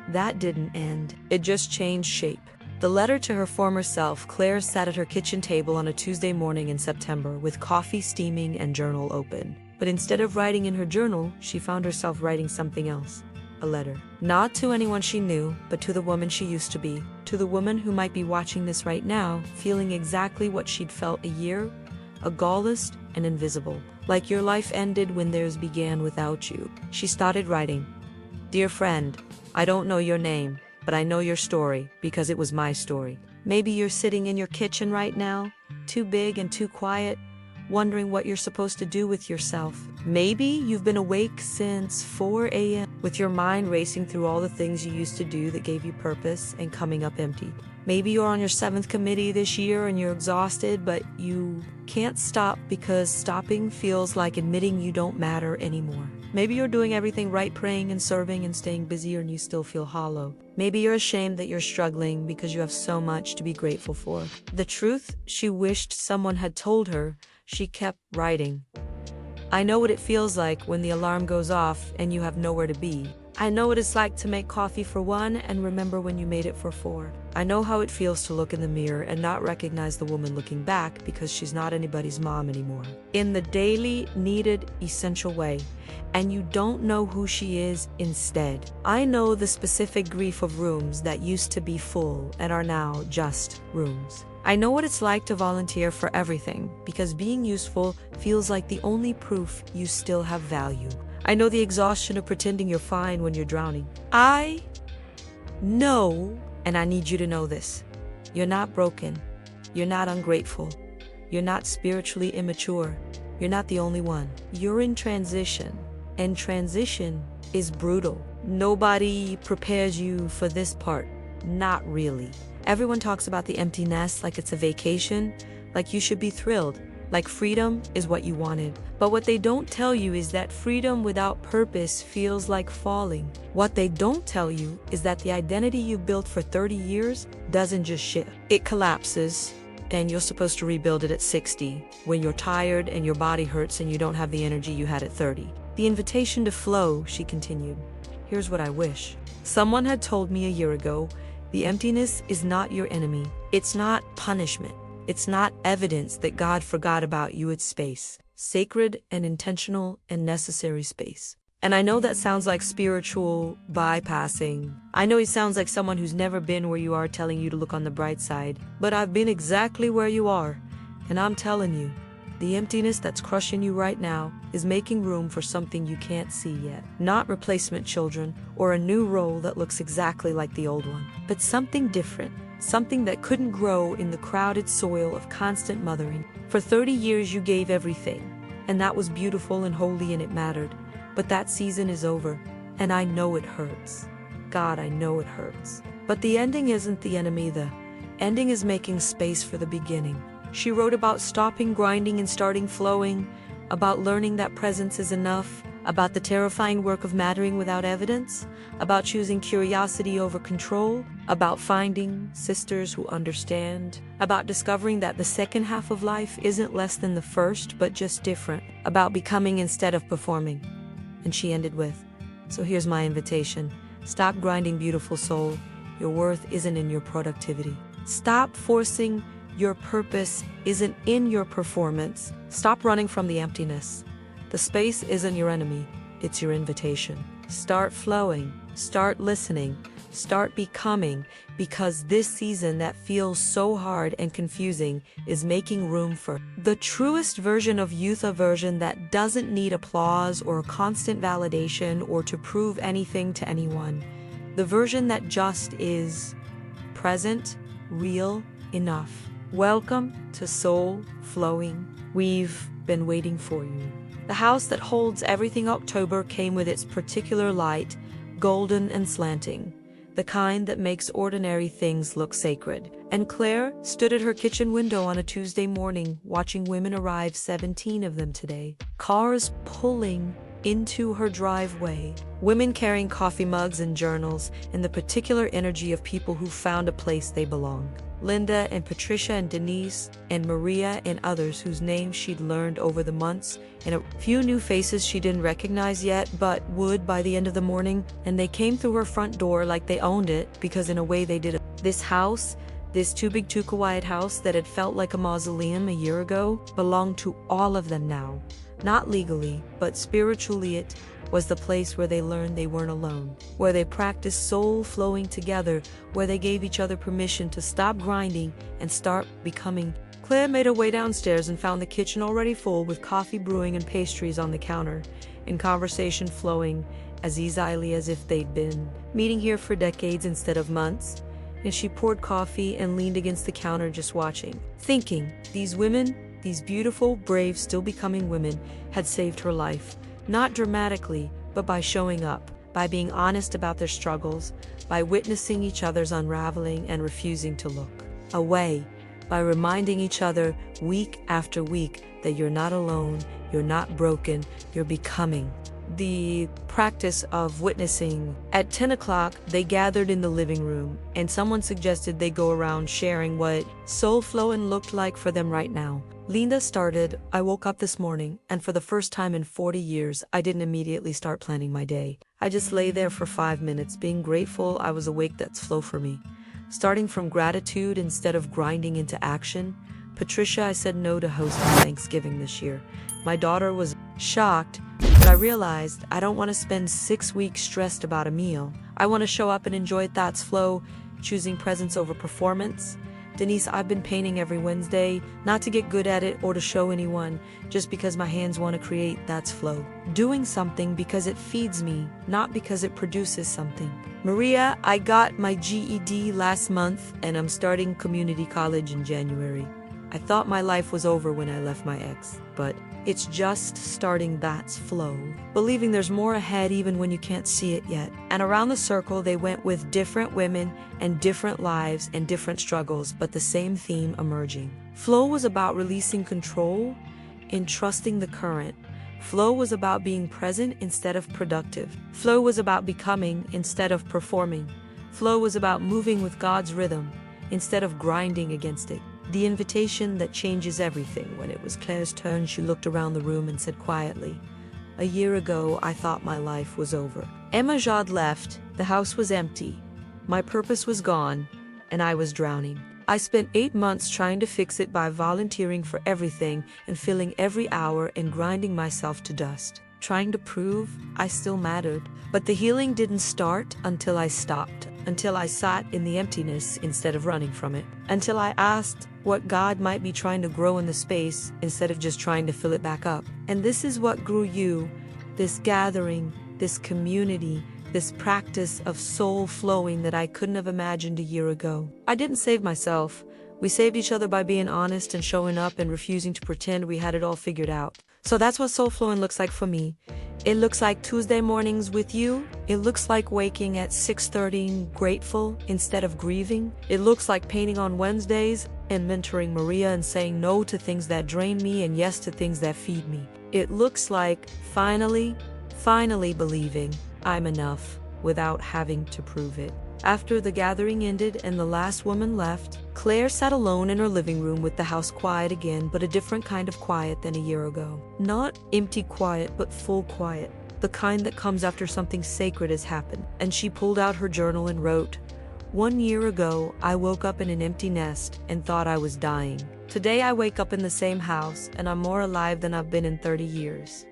A: That didn't end. It just changed shape. The letter to her former self, Claire sat at her kitchen table on a Tuesday morning in September with coffee steaming and journal open. But instead of writing in her journal, she found herself writing something else. A letter. Not to anyone she knew, but to the woman she used to be. To the woman who might be watching this right now, feeling exactly what she'd felt a year, egoless and invisible. Like your life ended when theirs began without you. She started writing. Dear friend, I don't know your name, but I know your story because it was my story. Maybe you're sitting in your kitchen right now, too big and too quiet, wondering what you're supposed to do with yourself. Maybe you've been awake since 4 a.m. with your mind racing through all the things you used to do that gave you purpose and coming up empty. Maybe you're on your 7th committee this year and you're exhausted, but you can't stop because stopping feels like admitting you don't matter anymore. Maybe you're doing everything right, praying and serving and staying busy, and you still feel hollow. Maybe you're ashamed that you're struggling because you have so much to be grateful for. The truth she wished someone had told her, she kept writing. I know what it feels like when the alarm goes off and you have nowhere to be. I know what it's like to make coffee for 1 and remember when you made it for 4. I know how it feels to look in the mirror and not recognize the woman looking back because she's not anybody's mom anymore. In the daily, needed, essential way. And you don't know who she is instead. I know the specific grief of rooms that used to be full and are now just rooms. I know what it's like to volunteer for everything because being useful feels like the only proof you still have value. I know the exhaustion of pretending you're fine when you're drowning. I know, and I need you to know this, you're not broken. You're not ungrateful. You're not spiritually immature. You're not the only one. You're in transition, and transition is brutal. Nobody prepares you for this part. Not really. Everyone talks about the empty nest like it's a vacation, like you should be thrilled, like freedom is what you wanted. But what they don't tell you is that freedom without purpose feels like falling. What they don't tell you is that the identity you built for 30 years doesn't just shift. It collapses, and you're supposed to rebuild it at 60, when you're tired and your body hurts and you don't have the energy you had at 30. The invitation to flow, she continued. Here's what I wish. Someone had told me a year ago, the emptiness is not your enemy. It's not punishment. It's not evidence that God forgot about you. It's space. Sacred and intentional and necessary space. And I know that sounds like spiritual bypassing. I know it sounds like someone who's never been where you are telling you to look on the bright side. But I've been exactly where you are. And I'm telling you, the emptiness that's crushing you right now is making room for something you can't see yet. Not replacement children or a new role that looks exactly like the old one, but something different. Something that couldn't grow in the crowded soil of constant mothering. For 30 years you gave everything, and that was beautiful and holy and it mattered. But that season is over, and I know it hurts. God, I know it hurts. But the ending isn't the enemy. The ending is making space for the beginning. She wrote about stopping grinding and starting flowing, about learning that presence is enough, about the terrifying work of mattering without evidence, about choosing curiosity over control, about finding sisters who understand, about discovering that the second half of life isn't less than the first, but just different, about becoming instead of performing. And she ended with, so here's my invitation. Stop grinding, beautiful soul. Your worth isn't in your productivity. Stop forcing. Your purpose isn't in your performance. Stop running from the emptiness. The space isn't your enemy, it's your invitation. Start flowing, start listening, start becoming, because this season that feels so hard and confusing is making room for the truest version of youth, a version that doesn't need applause or constant validation or to prove anything to anyone. The version that just is present, real, enough. Welcome to Soul Flowing. We've been waiting for you. The house that holds everything October came with its particular light, golden and slanting. the kind that makes ordinary things look sacred. And Claire stood at her kitchen window on a Tuesday morning, watching women arrive, 17 of them today. Cars pulling into her driveway, women carrying coffee mugs and journals, and the particular energy of people who found a place they belong. Linda and Patricia and Denise and Maria and others whose names she'd learned over the months, and a few new faces she didn't recognize yet but would by the end of the morning, and they came through her front door like they owned it, because in a way they did. This house, this too big too quiet house that had felt like a mausoleum a year ago, belonged to all of them now. Not legally, but spiritually it was the place where they learned they weren't alone, where they practiced soul flowing together, where they gave each other permission to stop grinding and start becoming. Claire made her way downstairs and found the kitchen already full with coffee brewing and pastries on the counter, and conversation flowing as easily as if they'd been meeting here for decades instead of months. And she poured coffee and leaned against the counter just watching, thinking, these women, these beautiful, brave, still becoming women, had saved her life. Not dramatically, but by showing up, by being honest about their struggles, by witnessing each other's unraveling and refusing to look away, by reminding each other week after week that you're not alone, you're not broken, you're becoming. The practice of witnessing. At 10 o'clock, they gathered in the living room, and someone suggested they go around sharing what soul flowing looked like for them right now. Linda started, I woke up this morning, and for the first time in 40 years, I didn't immediately start planning my day. I just lay there for 5 minutes, being grateful I was awake. That's flow for me. Starting from gratitude instead of grinding into action. Patricia, I said no to hosting Thanksgiving this year. My daughter was shocked, but I realized I don't want to spend 6 weeks stressed about a meal. I want to show up and enjoy it. That's flow, choosing presence over performance. Denise, I've been painting every Wednesday, not to get good at it or to show anyone, just because my hands want to create. That's flow. Doing something because it feeds me, not because it produces something. Maria, I got my GED last month and I'm starting community college in January. I thought my life was over when I left my ex, but it's just starting. That's flow. Believing there's more ahead even when you can't see it yet. And around the circle they went with different women and different lives and different struggles, but the same theme emerging. Flow was about releasing control and trusting the current. Flow was about being present instead of productive. Flow was about becoming instead of performing. Flow was about moving with God's rhythm instead of grinding against it. The invitation that changes everything. When it was Claire's turn, she looked around the room and said quietly, a year ago, I thought my life was over. Emma Jod left, the house was empty, my purpose was gone, and I was drowning. I spent 8 months trying to fix it by volunteering for everything and filling every hour and grinding myself to dust, trying to prove I still mattered. But the healing didn't start until I stopped, until I sat in the emptiness instead of running from it, until I asked what God might be trying to grow in the space instead of just trying to fill it back up. And this is what grew you, this gathering, this community, this practice of soul flowing that I couldn't have imagined a year ago. I didn't save myself. We saved each other by being honest and showing up and refusing to pretend we had it all figured out. So that's what soul flowing looks like for me. It looks like Tuesday mornings with you. It looks like waking at 6:30 grateful instead of grieving. It looks like painting on Wednesdays and mentoring Maria and saying no to things that drain me and yes to things that feed me. It looks like finally believing I'm enough without having to prove it. After the gathering ended and the last woman left, Claire sat alone in her living room with the house quiet again, but a different kind of quiet than a year ago. Not empty quiet, but full quiet. The kind that comes after something sacred has happened. And she pulled out her journal and wrote, 1 year ago, I woke up in an empty nest and thought I was dying. Today I wake up in the same house and I'm more alive than I've been in 30 years.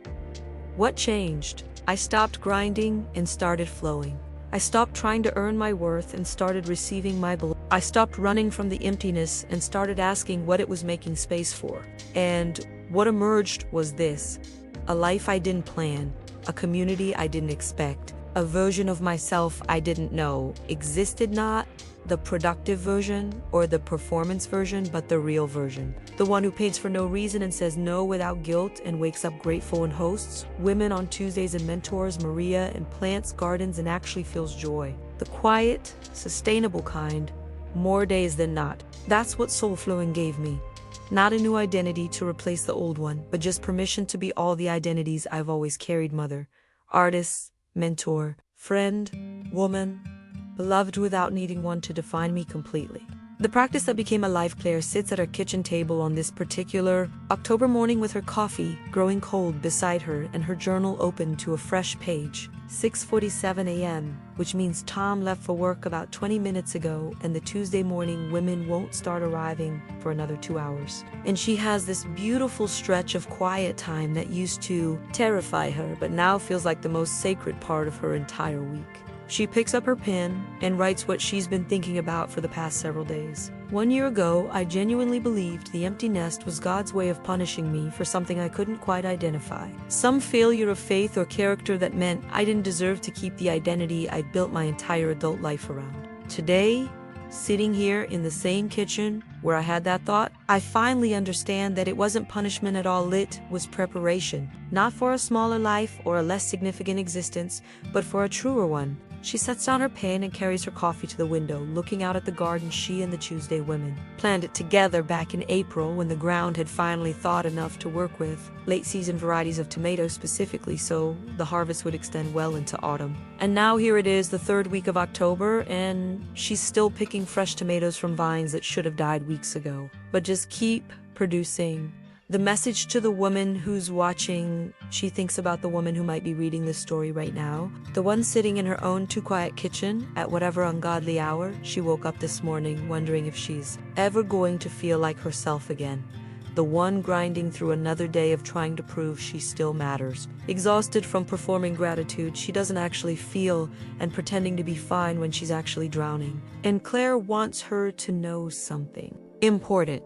A: What changed? I stopped grinding and started flowing. I stopped trying to earn my worth and started receiving my belonging. I stopped running from the emptiness and started asking what it was making space for. And what emerged was this: a life I didn't plan, a community I didn't expect, a version of myself I didn't know existed, not the productive version or the performance version, but the real version. The one who paints for no reason and says no without guilt and wakes up grateful and hosts women on Tuesdays and mentors Maria and plants gardens and actually feels joy. The quiet, sustainable kind, more days than not. That's what soul flowing gave me. Not a new identity to replace the old one, but just permission to be all the identities I've always carried: mother, artist, mentor, friend, woman, beloved, without needing one to define me completely. The practice that became a life. Claire sits at her kitchen table on this particular October morning with her coffee growing cold beside her and her journal open to a fresh page. 6:47 a.m., which means Tom left for work about 20 minutes ago, and the Tuesday morning women won't start arriving for another 2 hours. And she has this beautiful stretch of quiet time that used to terrify her, but now feels like the most sacred part of her entire week. She picks up her pen and writes what she's been thinking about for the past several days. 1 year ago, I genuinely believed the empty nest was God's way of punishing me for something I couldn't quite identify. Some failure of faith or character that meant I didn't deserve to keep the identity I'd built my entire adult life around. Today, sitting here in the same kitchen where I had that thought, I finally understand that it wasn't punishment at all. It was preparation, not for a smaller life or a less significant existence, but for a truer one. She sets down her pen and carries her coffee to the window, looking out at the garden she and the Tuesday women planned it together back in April, when the ground had finally thawed enough to work with late-season varieties of tomatoes specifically, so the harvest would extend well into autumn. And now here it is, the third week of October, and she's still picking fresh tomatoes from vines that should have died weeks ago, but just keep producing. The message to the woman who's watching: she thinks about the woman who might be reading this story right now, the one sitting in her own too quiet kitchen at whatever ungodly hour she woke up this morning wondering if she's ever going to feel like herself again. The one grinding through another day of trying to prove she still matters, exhausted from performing gratitude she doesn't actually feel, and pretending to be fine when she's actually drowning. And Claire wants her to know something important.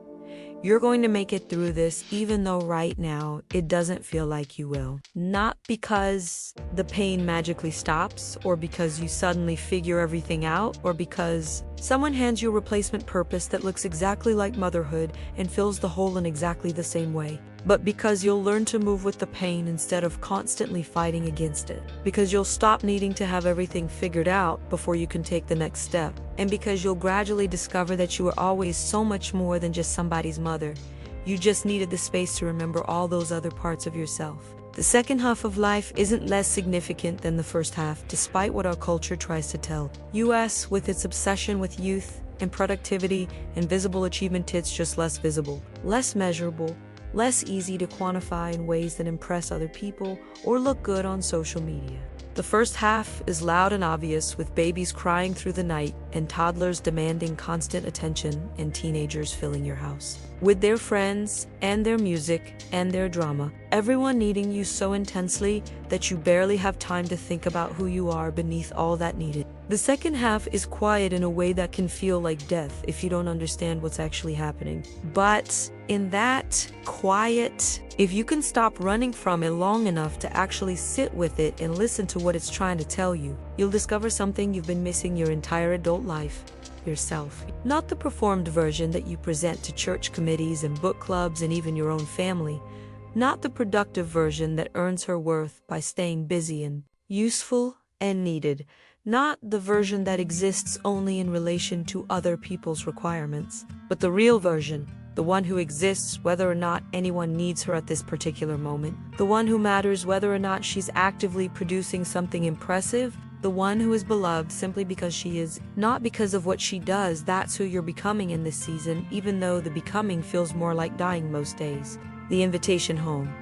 A: You're going to make it through this, even though right now it doesn't feel like you will. Not because the pain magically stops, or because you suddenly figure everything out, or because someone hands you a replacement purpose that looks exactly like motherhood and fills the hole in exactly the same way. But because you'll learn to move with the pain instead of constantly fighting against it. Because you'll stop needing to have everything figured out before you can take the next step. And because you'll gradually discover that you were always so much more than just somebody's mother. You just needed the space to remember all those other parts of yourself. The second half of life isn't less significant than the first half, despite what our culture tries to tell us with its obsession with youth and productivity and visible achievement. It's just less visible, less measurable, less easy to quantify in ways that impress other people or look good on social media. The first half is loud and obvious, with babies crying through the night and toddlers demanding constant attention and teenagers filling your house with their friends and their music and their drama, everyone needing you so intensely that you barely have time to think about who you are beneath all that needed. The second half is quiet in a way that can feel like death if you don't understand what's actually happening. But in that quiet, if you can stop running from it long enough to actually sit with it and listen to what it's trying to tell you, you'll discover something you've been missing your entire adult life: yourself. Not the performed version that you present to church committees and book clubs and even your own family. Not the productive version that earns her worth by staying busy and useful and needed. Not the version that exists only in relation to other people's requirements, but the real version. The one who exists whether or not anyone needs her at this particular moment. The one who matters whether or not she's actively producing something impressive. The one who is beloved simply because she is, not because of what she does. That's who you're becoming in this season, even though the becoming feels more like dying most days. The invitation home.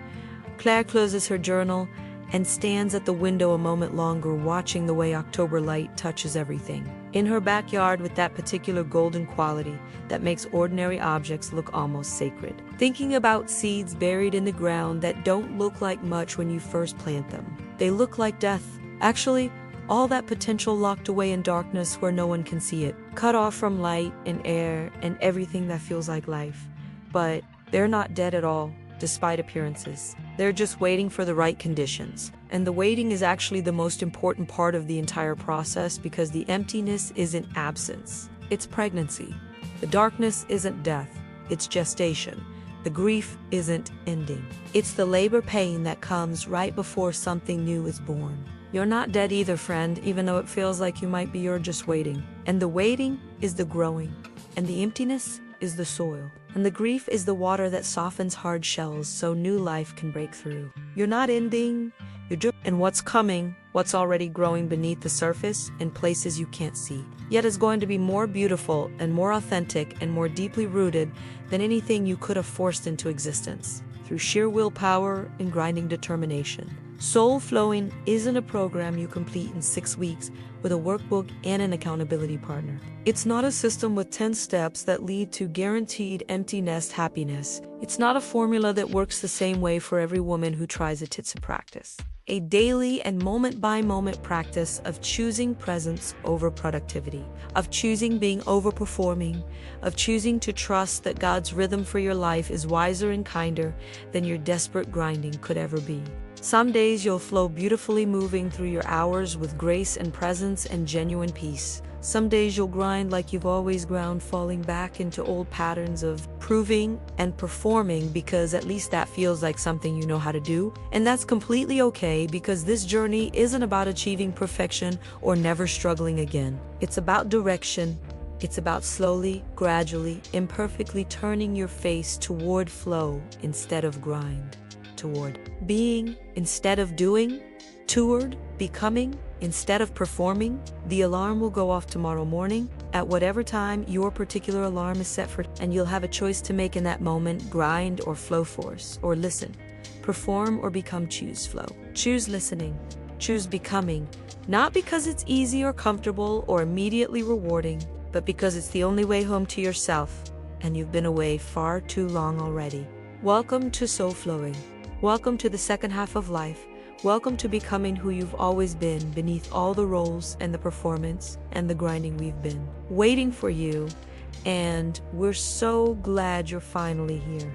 A: Claire closes her journal and stands at the window a moment longer, watching the way October light touches everything in her backyard with that particular golden quality that makes ordinary objects look almost sacred. Thinking about seeds buried in the ground that don't look like much when you first plant them. They look like death. Actually, all that potential locked away in darkness where no one can see it, cut off from light and air and everything that feels like life. But they're not dead at all, despite appearances. They're just waiting for the right conditions. And the waiting is actually the most important part of the entire process, because the emptiness isn't absence, it's pregnancy. The darkness isn't death, it's gestation. The grief isn't ending. It's the labor pain that comes right before something new is born. You're not dead either, friend, even though it feels like you might be. You're just waiting. And the waiting is the growing. And the emptiness is the soil. And the grief is the water that softens hard shells so new life can break through. You're not ending, you're just. And what's coming, what's already growing beneath the surface in places you can't see, yet is going to be more beautiful and more authentic and more deeply rooted than anything you could have forced into existence through sheer willpower and grinding determination. Soul Flowing isn't a program you complete in 6 weeks with a workbook and an accountability partner. It's not a system with 10 steps that lead to guaranteed empty nest happiness. It's not a formula that works the same way for every woman who tries it. It's a practice. A daily and moment-by-moment practice of choosing presence over productivity, of choosing being overperforming, of choosing to trust that God's rhythm for your life is wiser and kinder than your desperate grinding could ever be. Some days you'll flow beautifully, moving through your hours with grace and presence and genuine peace. Some days you'll grind like you've always ground, falling back into old patterns of proving and performing because at least that feels like something you know how to do. And that's completely okay, because this journey isn't about achieving perfection or never struggling again. It's about direction. It's about slowly, gradually, imperfectly turning your face toward flow instead of grind, toward being instead of doing, toward becoming instead of performing. The alarm will go off tomorrow morning at whatever time your particular alarm is set for, and you'll have a choice to make in that moment: grind or flow, force or listen, perform or become. Choose flow. Choose listening. Choose becoming, not because it's easy or comfortable or immediately rewarding, but because it's the only way home to yourself, and you've been away far too long already. Welcome to Soul Flowing. Welcome to the second half of life. Welcome to becoming who you've always been beneath all the roles and the performance and the grinding. We've been waiting for you, and we're so glad you're finally here.